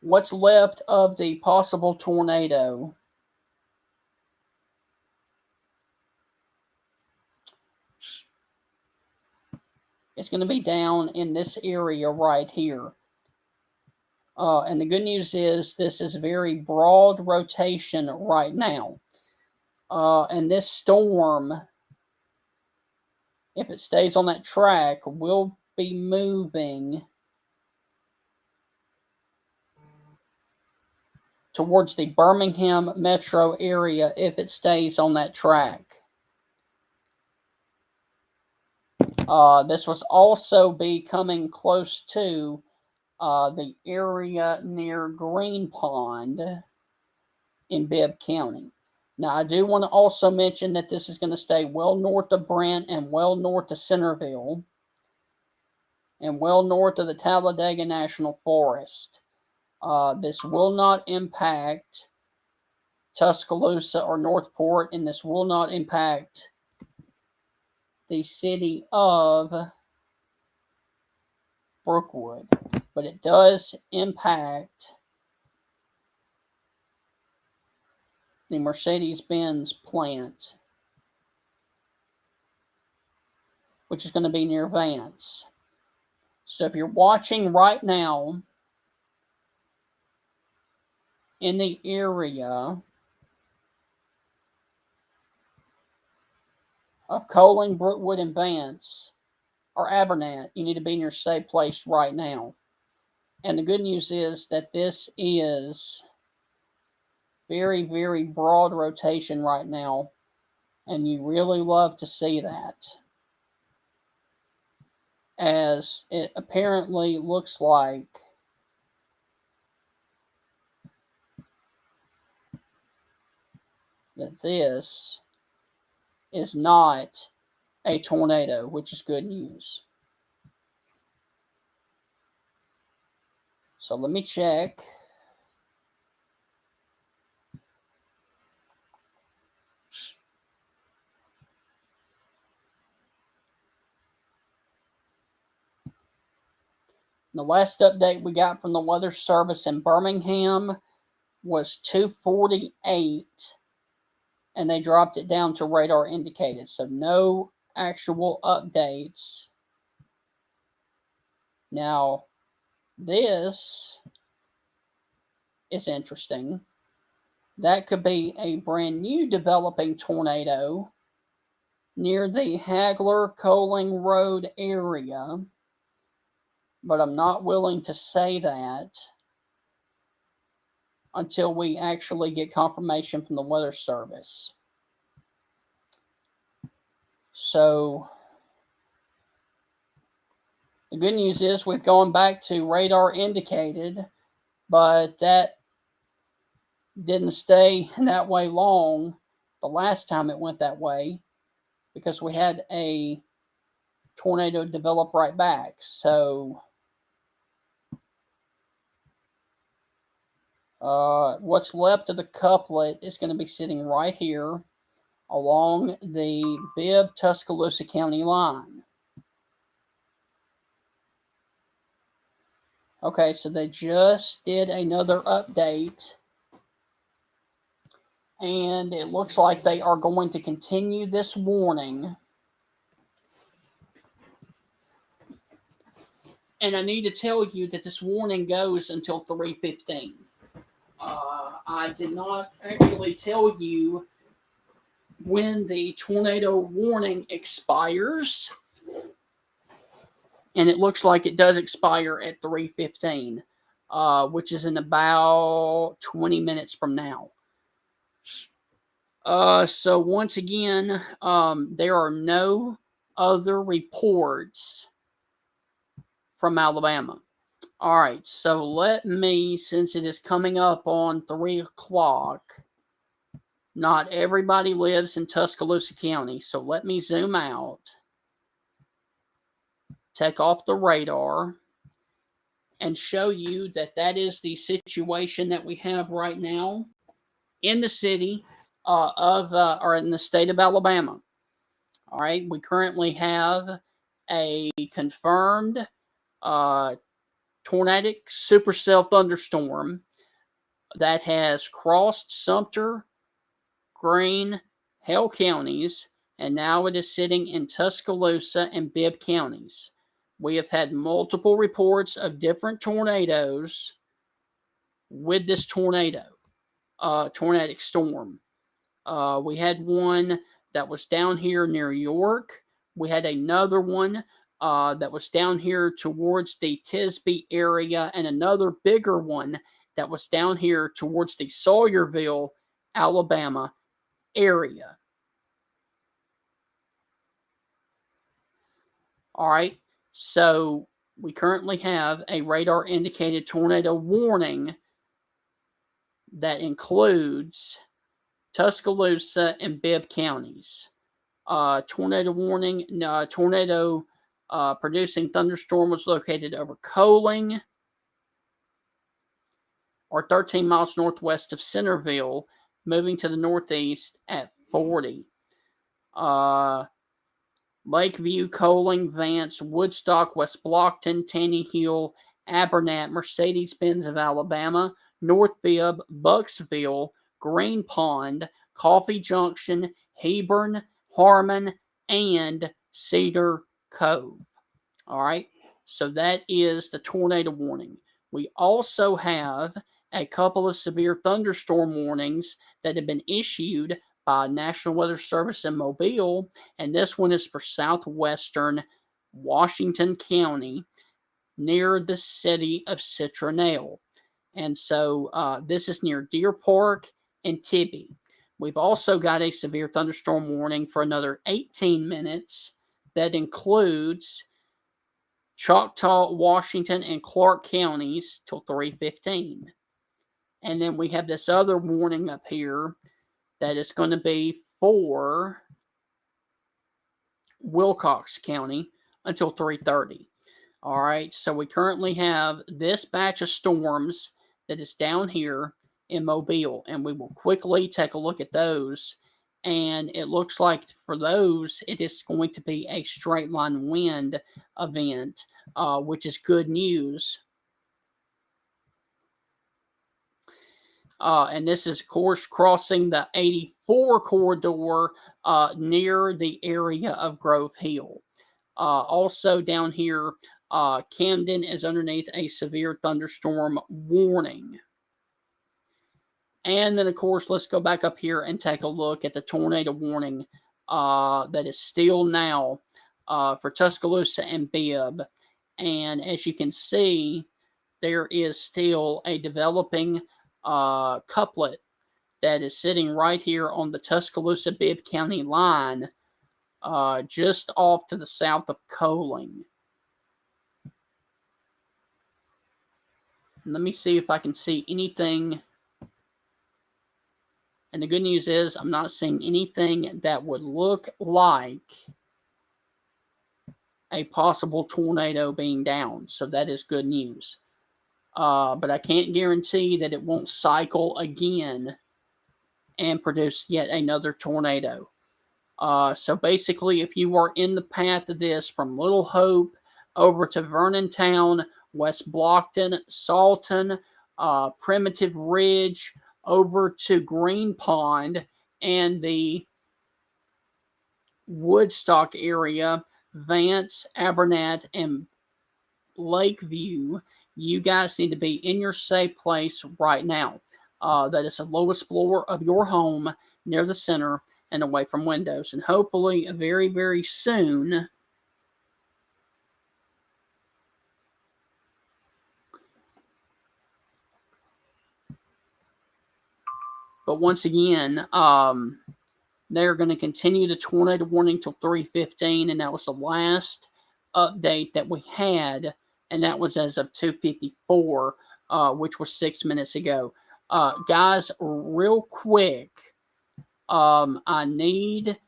what's left of the possible tornado? It's going to be down in this area right here. And the good news is this is a very broad rotation right now. And this storm, if it stays on that track, will be moving towards the Birmingham metro area if it stays on that track. This was also be coming close to the area near Green Pond in Bibb County. Now, I do want to also mention that this is going to stay well north of Brent and well north of Centerville and well north of the Talladega National Forest. This will not impact Tuscaloosa or Northport, and this will not impact the city of Brookwood, but it does impact the Mercedes-Benz plant, which is going to be near Vance. So if you're watching right now in the area of Coaling, Brookwood, and Vance, or Abernant, you need to be in your safe place right now. And the good news is that this is very, very broad rotation right now, and you really love to see that, as it apparently looks like that this is not a tornado, which is good news. So let me check. The last update we got from the Weather Service in Birmingham was 248, and they dropped it down to radar indicated. So no actual updates. Now, this is interesting. That could be a brand new developing tornado near the Hagler-Coaling Road area, but I'm not willing to say that until we actually get confirmation from the Weather Service. So the good news is we've gone back to radar indicated, but that didn't stay that way long the last time it went that way, because we had a tornado develop right back. So what's left of the couplet is going to be sitting right here along the Bibb-Tuscaloosa County line. Okay, so they just did another update, and it looks like they are going to continue this warning. And I need to tell you that this warning goes until 3:15. I did not actually tell you when the tornado warning expires, and it looks like it does expire at 3:15, which is in about 20 minutes from now. So once again, there are no other reports from Alabama. All right, so let me, since it is coming up on 3 o'clock, not everybody lives in Tuscaloosa County, so let me zoom out, take off the radar, and show you that that is the situation that we have right now in the city or in the state of Alabama. All right, we currently have a confirmed tornadic supercell thunderstorm that has crossed Sumter, Greene, Hale counties, and now it is sitting in Tuscaloosa and Bibb counties. We have had multiple reports of different tornadoes with this tornadic storm. We had one that was down here near York. We had another one that was down here towards the Tisby area, and another bigger one that was down here towards the Sawyerville, Alabama area. All right, so we currently have a radar indicated tornado warning that includes Tuscaloosa and Bibb counties. Tornado warning, tornado producing thunderstorm was located over Coaling, or 13 miles northwest of Centerville, moving to the northeast at 40. Lakeview, Coaling, Vance, Woodstock, West Blockton, Taney Hill, Abernat, Mercedes-Benz of Alabama, North Bibb, Bucksville, Green Pond, Coffee Junction, Hebron, Harmon, and Cedar Cove. All right, so that is the tornado warning. We also have a couple of severe thunderstorm warnings that have been issued by National Weather Service in Mobile, and this one is for southwestern Washington County near the city of Citronelle. And so this is near Deer Park and Tibby. We've also got a severe thunderstorm warning for another 18 minutes that includes Choctaw, Washington, and Clark counties till 3:15. And then we have this other warning up here that is going to be for Wilcox County until 3:30. All right, so we currently have this batch of storms that is down here in Mobile, and we will quickly take a look at those. And it looks like for those, it is going to be a straight line wind event, which is good news. And this is, of course, crossing the 84 corridor near the area of Grove Hill. Also down here, Camden is underneath a severe thunderstorm warning. And then, of course, let's go back up here and take a look at the tornado warning that is still now for Tuscaloosa and Bibb. And as you can see, there is still a developing couplet that is sitting right here on the Tuscaloosa-Bibb County line, just off to the south of Coaling. Let me see if I can see anything. And the good news is I'm not seeing anything that would look like a possible tornado being down. So that is good news. But I can't guarantee that it won't cycle again and produce yet another tornado. So basically, if you are in the path of this from Little Hope over to Vernon Town, West Blockton, Salton, Primitive Ridge, over to Green Pond, and the Woodstock area, Vance, Abernat, and Lakeview, you guys need to be in your safe place right now. That is the lowest floor of your home near the center and away from windows. And hopefully, very, very soon, but once again, they're going to continue the tornado warning till 3:15, and that was the last update that we had, and that was as of 2:54, which was 6 minutes ago. Guys, real quick, I need,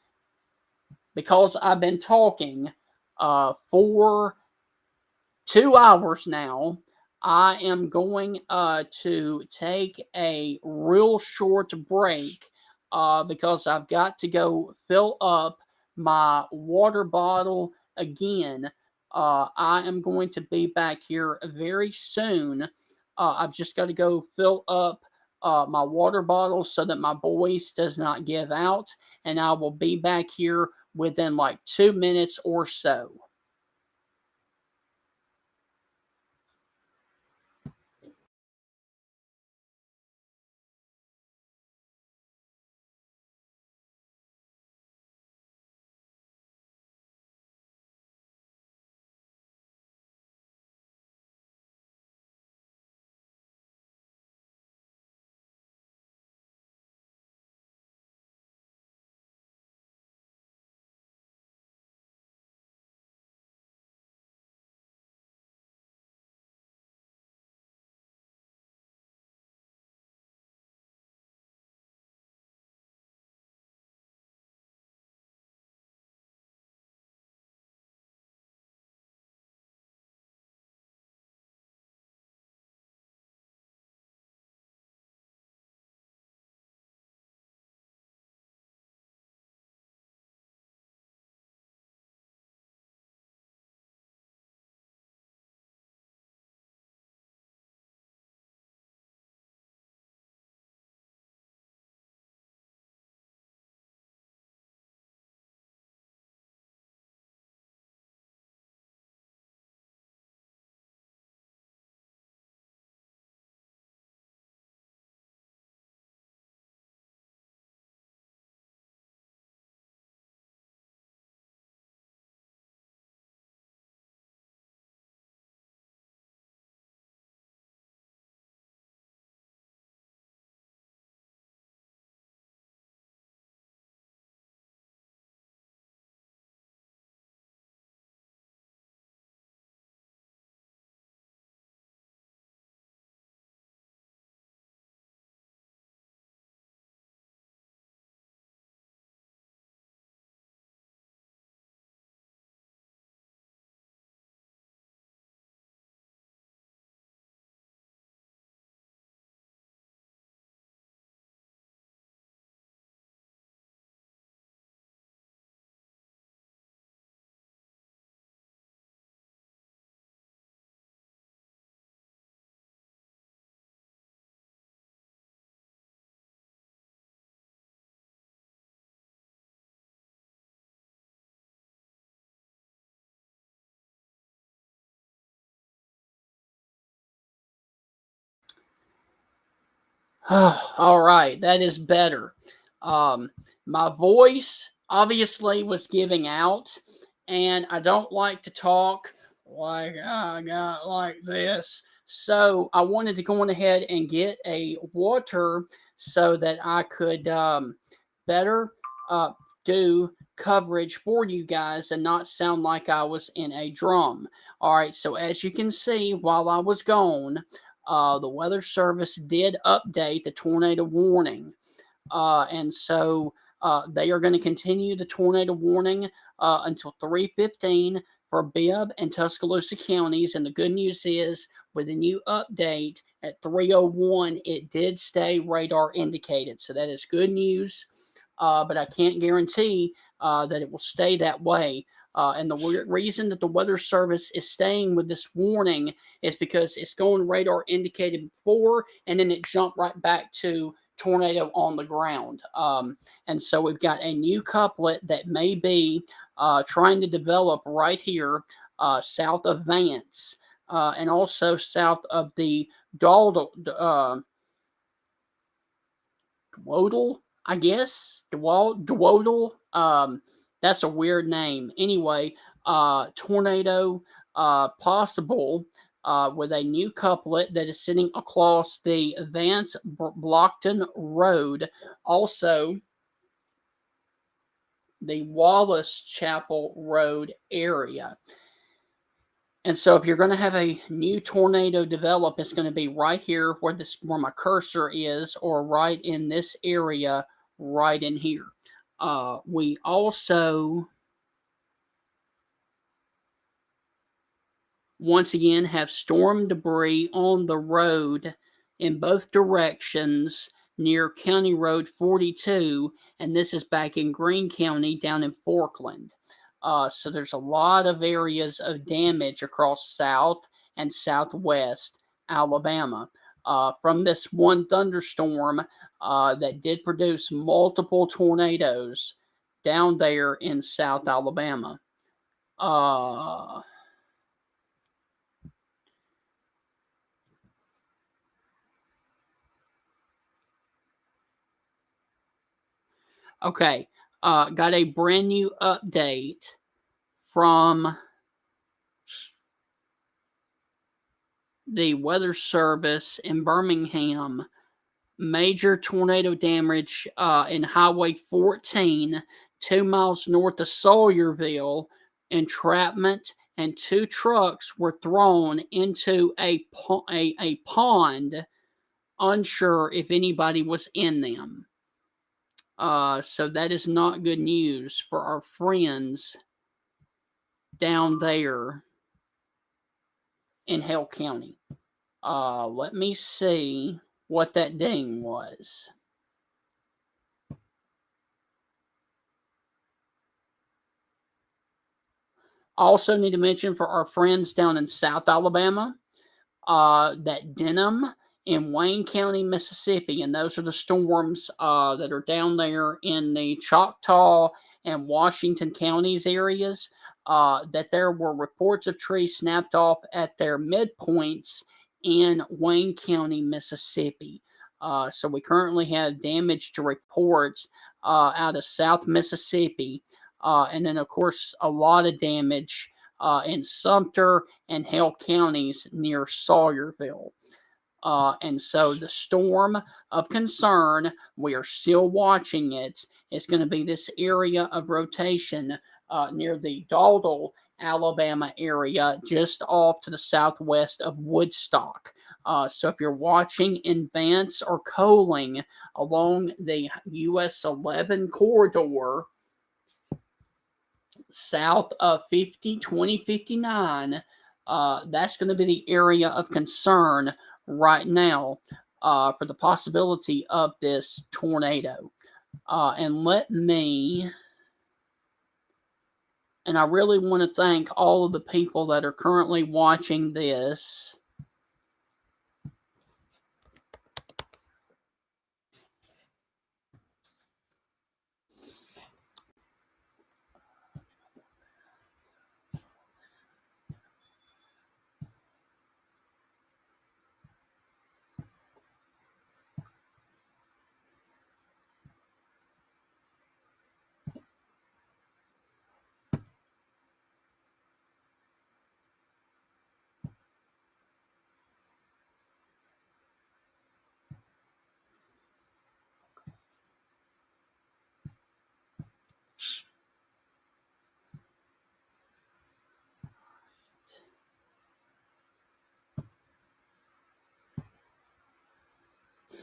because I've been talking for 2 hours now, I am going to take a real short break because I've got to go fill up my water bottle again. I am going to be back here very soon. I've just got to go fill up my water bottle so that my voice does not give out, and I will be back here within like 2 minutes or so. All right, that is better. Um, my voice obviously was giving out, and I don't like to talk like I got like this. So I wanted to go on ahead and get a water so that I could better uh, do coverage for you guys and not sound like I was in a drum. All right, so as you can see, while I was gone, the Weather Service did update the tornado warning. And so they are going to continue the tornado warning until 3:15 for Bibb and Tuscaloosa counties. And the good news is, with the new update at 3:01, it did stay radar indicated. So that is good news. But I can't guarantee that it will stay that way. And the reason that the Weather Service is staying with this warning is because it's going radar indicated before, and then it jumped right back to tornado on the ground. And so we've got a new couplet that may be trying to develop right here south of Vance and also south of the Dawdle, Dwodle, I guess. Dwodle. That's a weird name. Anyway, tornado possible with a new couplet that is sitting across the Vance Blockton Road. Also, the Wallace Chapel Road area. And so if you're going to have a new tornado develop, it's going to be right here where my cursor is, or right in this area, right in here. We also, once again, have storm debris on the road in both directions near County Road 42, and this is back in Greene County down in Forkland. So there's a lot of areas of damage across South and Southwest Alabama from this one thunderstorm that did produce multiple tornadoes down there in South Alabama. Okay, got a brand new update from the Weather Service in Birmingham. Major tornado damage in Highway 14, 2 miles north of Sawyerville. Entrapment and 2 trucks were thrown into a pond, unsure if anybody was in them. So that is not good news for our friends down there in Hale County. Let me see what that ding was. Also need to mention for our friends down in South Alabama, that Denham in Wayne County, Mississippi, and those are the storms that are down there in the Choctaw and Washington counties areas, that there were reports of trees snapped off at their midpoints in Wayne County, Mississippi. So we currently have damage to report out of South Mississippi. And then, of course, a lot of damage in Sumter and Hale counties near Sawyerville. And so the storm of concern, we are still watching it. It's going to be this area of rotation near the Dawdle, Alabama area, just off to the southwest of Woodstock. So if you're watching in Vance or Coaling along the US 11 corridor, south of 2059, that's going to be the area of concern right now for the possibility of this tornado. And I really want to thank all of the people that are currently watching this.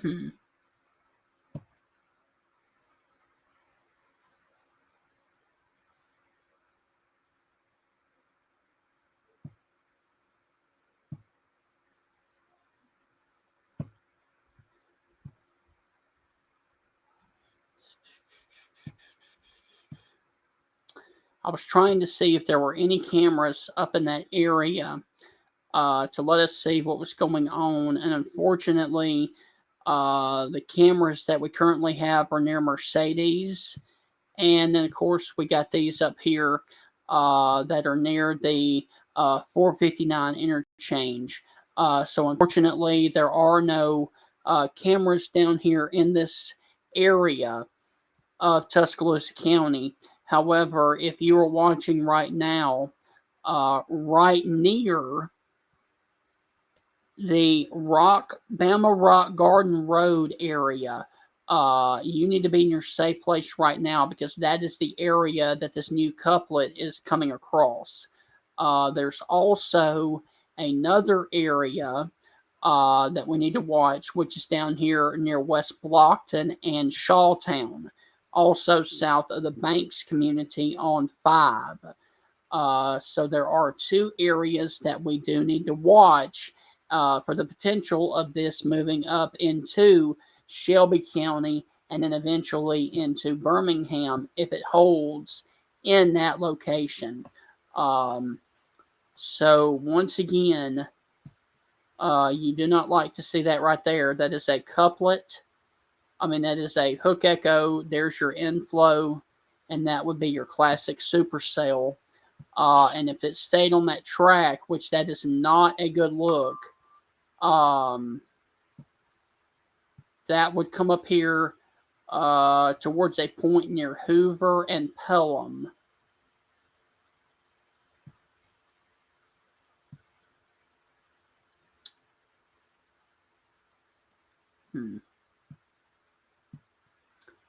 Hmm. I was trying to see if there were any cameras up in that area to let us see what was going on. And unfortunately, the cameras that we currently have are near Mercedes. And then, of course, we got these up here that are near the 459 interchange. So, unfortunately, there are no cameras down here in this area of Tuscaloosa County. However, if you are watching right now, right near the Bama Rock Garden Road area, you need to be in your safe place right now because that is the area that this new couplet is coming across. There's also another area that we need to watch, which is down here near West Blockton and Shawtown, also south of the Banks community on 5. So there are two areas that we do need to watch for the potential of this moving up into Shelby County and then eventually into Birmingham if it holds in that location. Um, so once again, you do not like to see that right there. That is a couplet. That is a hook echo. There's your inflow, and that would be your classic supercell. And if it stayed on that track, which that is not a good look, that would come up here towards a point near Hoover and Pelham.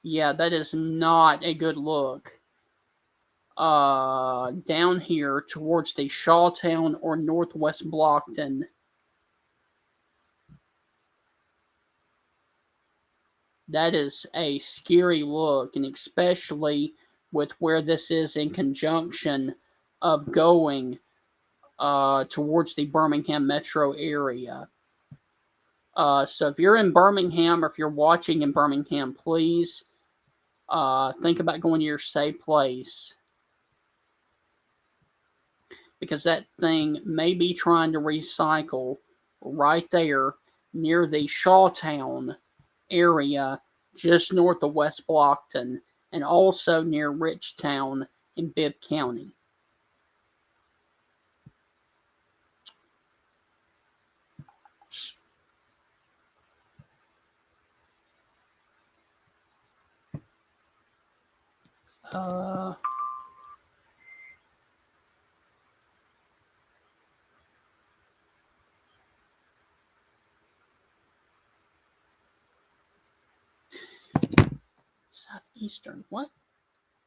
Yeah, that is not a good look. Down here towards the Shawtown or Northwest Blockton. That is a scary look, and especially with where this is in conjunction of going towards the Birmingham metro area. So if you're in Birmingham or if you're watching in Birmingham, please think about going to your safe place because that thing may be trying to recycle right there near the Shawtown area just north of West Blockton and also near Richtown in Bibb County. Uh, Southeastern, what?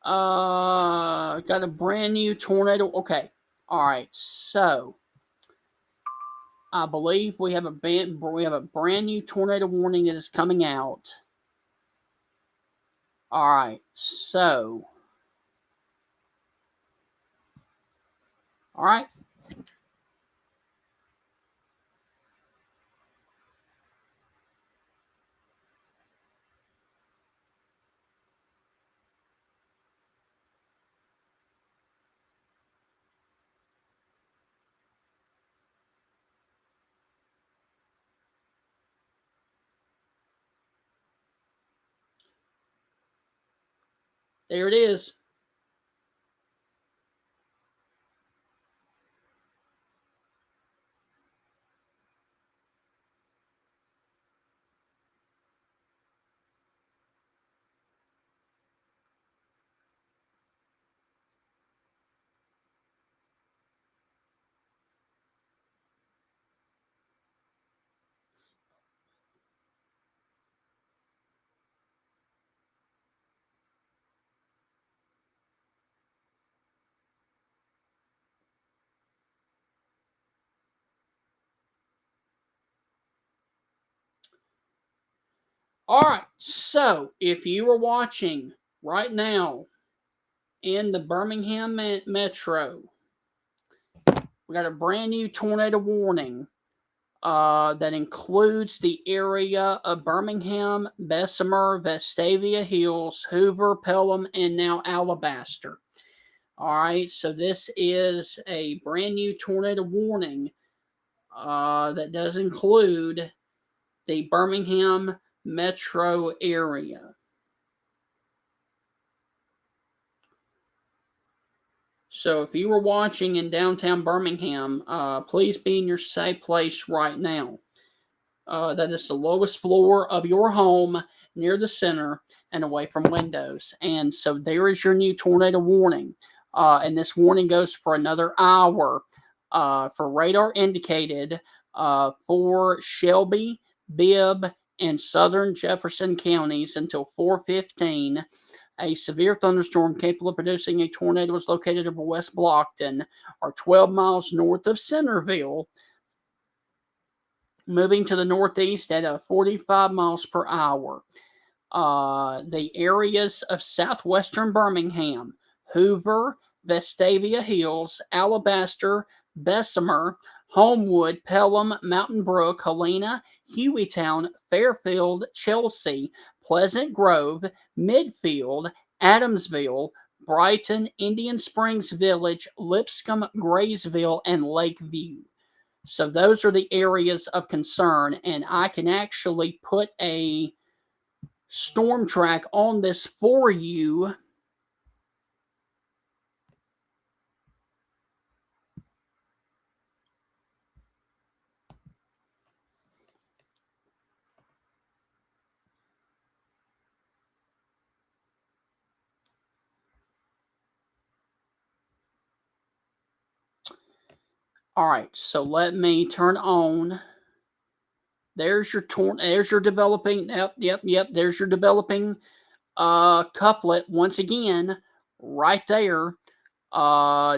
Got a brand new tornado. Okay, all right. So I believe we have a brand new tornado warning that is coming out. All right. So, all right. There it is. All right, so if you are watching right now in the Birmingham metro, we got a brand new tornado warning that includes the area of Birmingham, Bessemer, Vestavia Hills, Hoover, Pelham, and now Alabaster. All right, so this is a brand new tornado warning that does include the Birmingham metro area. So if you were watching in downtown Birmingham, please be in your safe place right now. That is the lowest floor of your home near the center and away from windows. And so there is your new tornado warning. And this warning goes for another hour for radar indicated for Shelby, Bibb, and southern Jefferson counties until 4:15. A severe thunderstorm capable of producing a tornado is located over West Blockton, or 12 miles north of Centerville, moving to the northeast at 45 miles per hour. The areas of southwestern Birmingham, Hoover, Vestavia Hills, Alabaster, Bessemer, Homewood, Pelham, Mountain Brook, Helena, Hueytown, Fairfield, Chelsea, Pleasant Grove, Midfield, Adamsville, Brighton, Indian Springs Village, Lipscomb, Graysville, and Lakeview. So those are the areas of concern, and I can actually put a storm track on this for you. All right, so let me turn on. There's your there's your developing. Yep. There's your developing couplet once again, right there.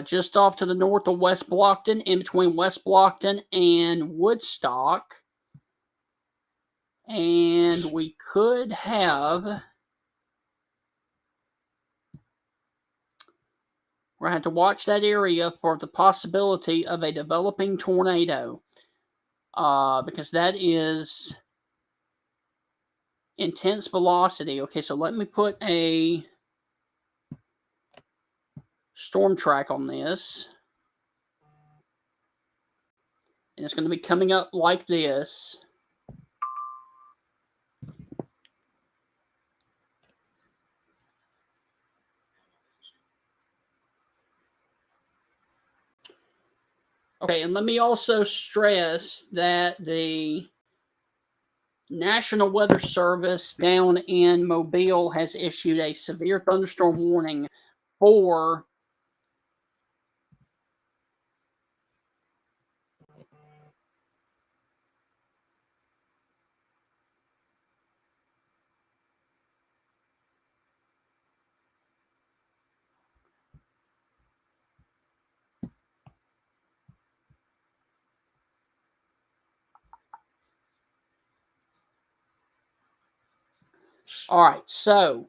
Just off to the north of West Blockton, in between West Blockton and Woodstock. And we could have. We're going to have to watch that area for the possibility of a developing tornado. Because that is intense velocity. Okay, so let me put a storm track on this. And it's going to be coming up like this. Okay, and let me also stress that the National Weather Service down in Mobile has issued a severe thunderstorm warning for all right, so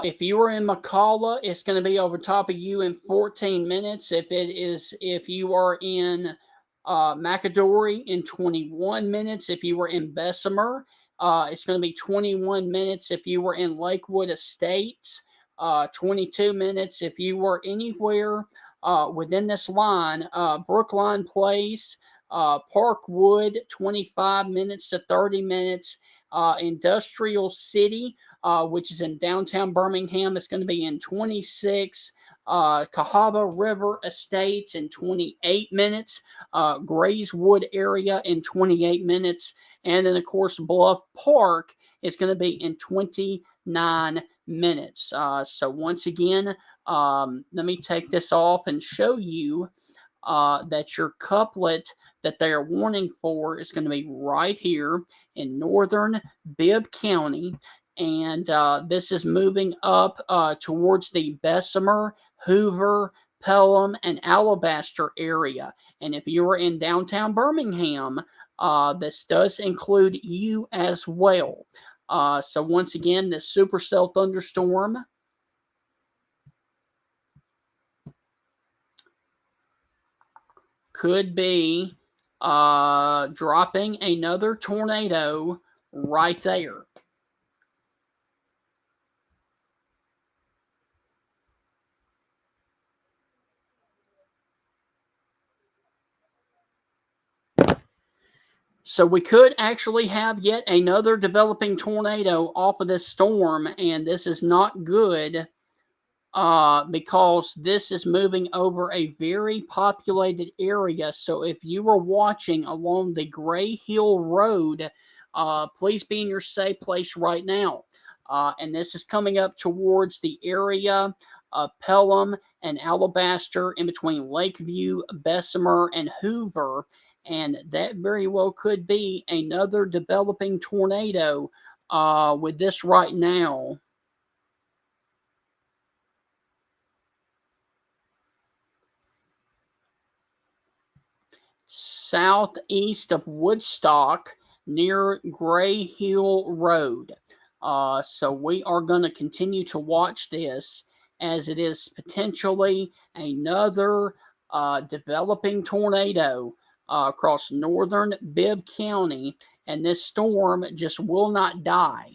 if you are in McCalla, it's going to be over top of you in 14 minutes. If you are in McAdory in 21 minutes. If you were in Bessemer, it's going to be 21 minutes. If you were in Lakewood Estates, 22 minutes. If you were anywhere within this line, Brookline Place, Parkwood, 25 minutes to 30 minutes. Industrial City, which is in downtown Birmingham, it's going to be in 26. Cahaba River Estates in 28 minutes. Grayswood area in 28 minutes. And then, of course, Bluffport is going to be in 29 minutes. So once again, let me take this off and show you that your couplet that they are warning for is going to be right here in northern Bibb County. And this is moving up towards the Bessemer, Hoover, Pelham, and Alabaster area. And if you are in downtown Birmingham, This does include you as well. So once again, this supercell thunderstorm could be dropping another tornado right there. So we could actually have yet another developing tornado off of this storm, and this is not good because this is moving over a very populated area. So if you were watching along the Gray Hill Road, please be in your safe place right now. And this is coming up towards the area of Pelham and Alabaster in between Lakeview, Bessemer, and Hoover. And that very well could be another developing tornado with this right now. Southeast of Woodstock near Gray Hill Road. So we are going to continue to watch this as it is potentially another developing tornado across northern Bibb County, and this storm just will not die.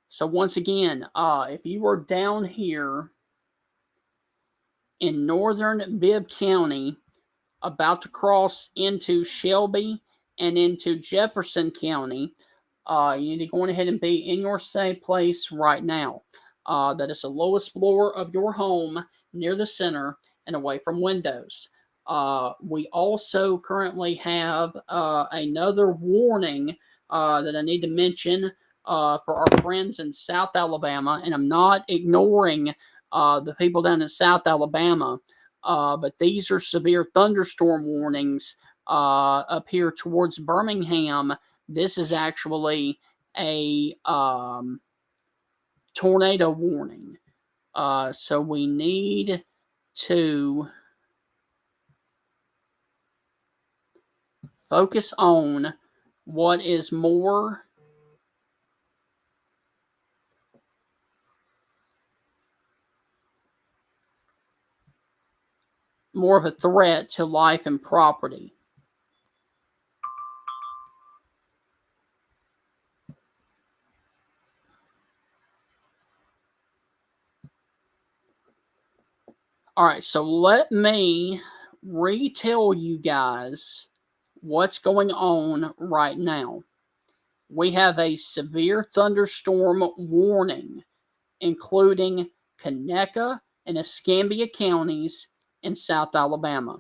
So once again, if you are down here in northern Bibb County, about to cross into Shelby and into Jefferson County, you need to go ahead and be in your safe place right now. That is the lowest floor of your home near the center and away from windows. We also currently have another warning that I need to mention for our friends in South Alabama, and I'm not ignoring the people down in South Alabama, but these are severe thunderstorm warnings up here towards Birmingham. This is actually a tornado warning. So we need to focus on what is more of a threat to life and property. All right, so let me retell you guys what's going on right now. We have a severe thunderstorm warning, including Conecuh and Escambia counties in South Alabama.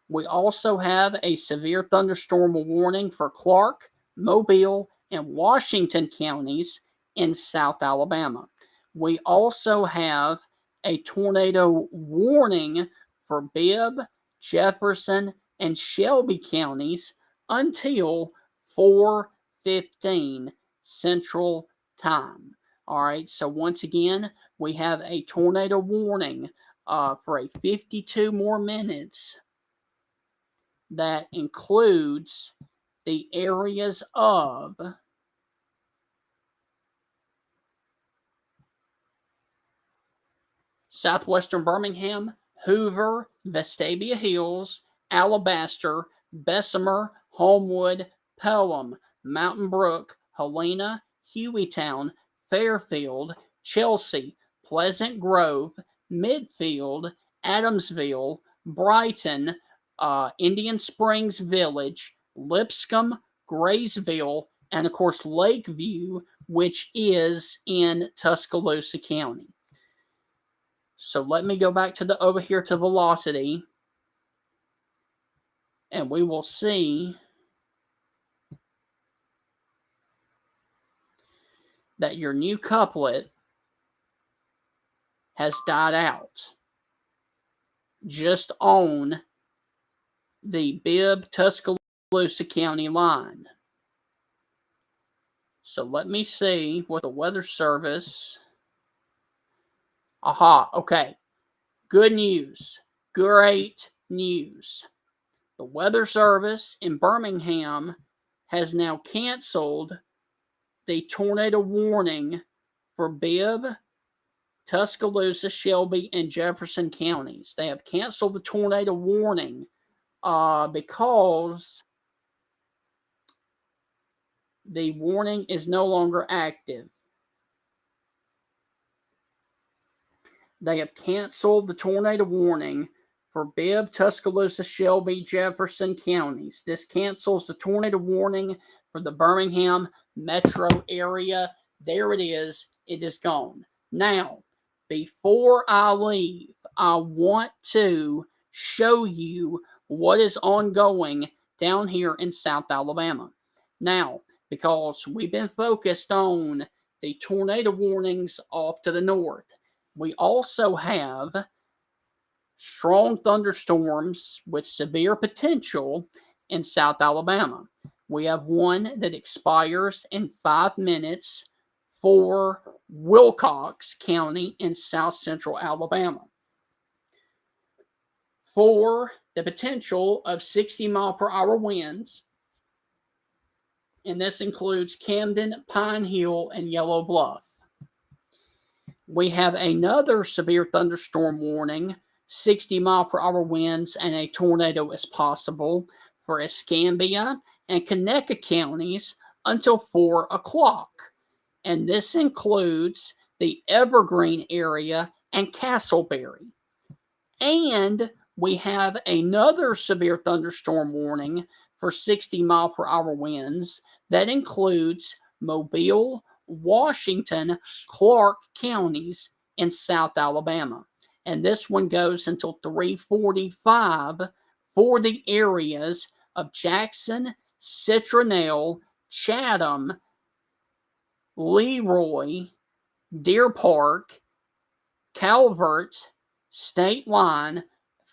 We also have a severe thunderstorm warning for Clark, Mobile, and Washington counties in South Alabama. We also have a tornado warning for Bibb, Jefferson, and Shelby counties until 4:15 Central Time. All right, so once again, we have a tornado warning for a 52 more minutes that includes the areas of southwestern Birmingham, Hoover, Vestavia Hills, Alabaster, Bessemer, Homewood, Pelham, Mountain Brook, Helena, Hueytown, Fairfield, Chelsea, Pleasant Grove, Midfield, Adamsville, Brighton, Indian Springs Village, Lipscomb, Graysville, and of course Lakeview, which is in Tuscaloosa County. So let me go back to over here to velocity, and we will see that your new couplet has died out just on the Bibb-Tuscaloosa County line. So let me see what the Weather Service... Aha, okay. Good news. Great news. The Weather Service in Birmingham has now canceled the tornado warning for Bibb, Tuscaloosa, Shelby, and Jefferson counties. They have canceled the tornado warning because the warning is no longer active. They have canceled the tornado warning for Bibb, Tuscaloosa, Shelby, Jefferson counties. This cancels the tornado warning for the Birmingham metro area. There it is. It is gone. Now, before I leave, I want to show you what is ongoing down here in South Alabama. Now, because we've been focused on the tornado warnings off to the north, we also have strong thunderstorms with severe potential in South Alabama. We have one that expires in 5 minutes for Wilcox County in south central Alabama, for the potential of 60-mile-per-hour winds, and this includes Camden, Pine Hill, and Yellow Bluff. We have another severe thunderstorm warning, 60-mile-per-hour winds, and a tornado is possible for Escambia and Conecuh counties until 4 o'clock. And this includes the Evergreen area and Castleberry. And we have another severe thunderstorm warning for 60-mile-per-hour winds that includes Mobile, Washington, Clark counties in South Alabama. And this one goes until 3:45 for the areas of Jackson, Citronelle, Chatham, Leroy, Deer Park, Calvert, State Line,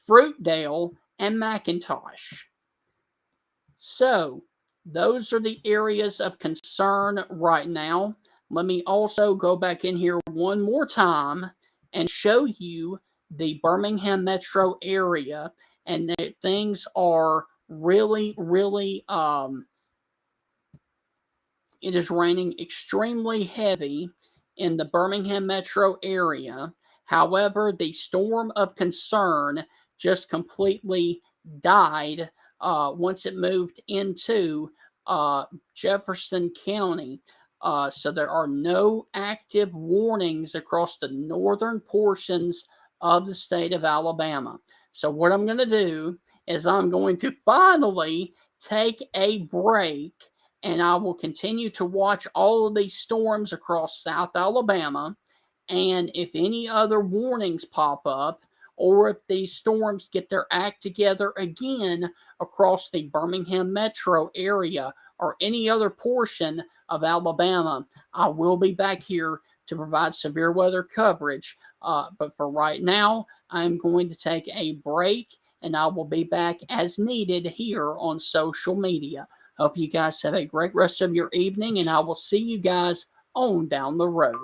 Fruitdale, and McIntosh. So, those are the areas of concern right now. Let me also go back in here one more time and show you the Birmingham metro area. And things are really, it is raining extremely heavy in the Birmingham metro area. However, the storm of concern just completely died once it moved into Jefferson County. So there are no active warnings across the northern portions of the state of Alabama. So what I'm going to do is I'm going to finally take a break, and I will continue to watch all of these storms across South Alabama. And if any other warnings pop up, or if these storms get their act together again across the Birmingham metro area or any other portion of Alabama, I will be back here to provide severe weather coverage. But for right now, I'm going to take a break, and I will be back as needed here on social media. Hope you guys have a great rest of your evening, and I will see you guys on down the road.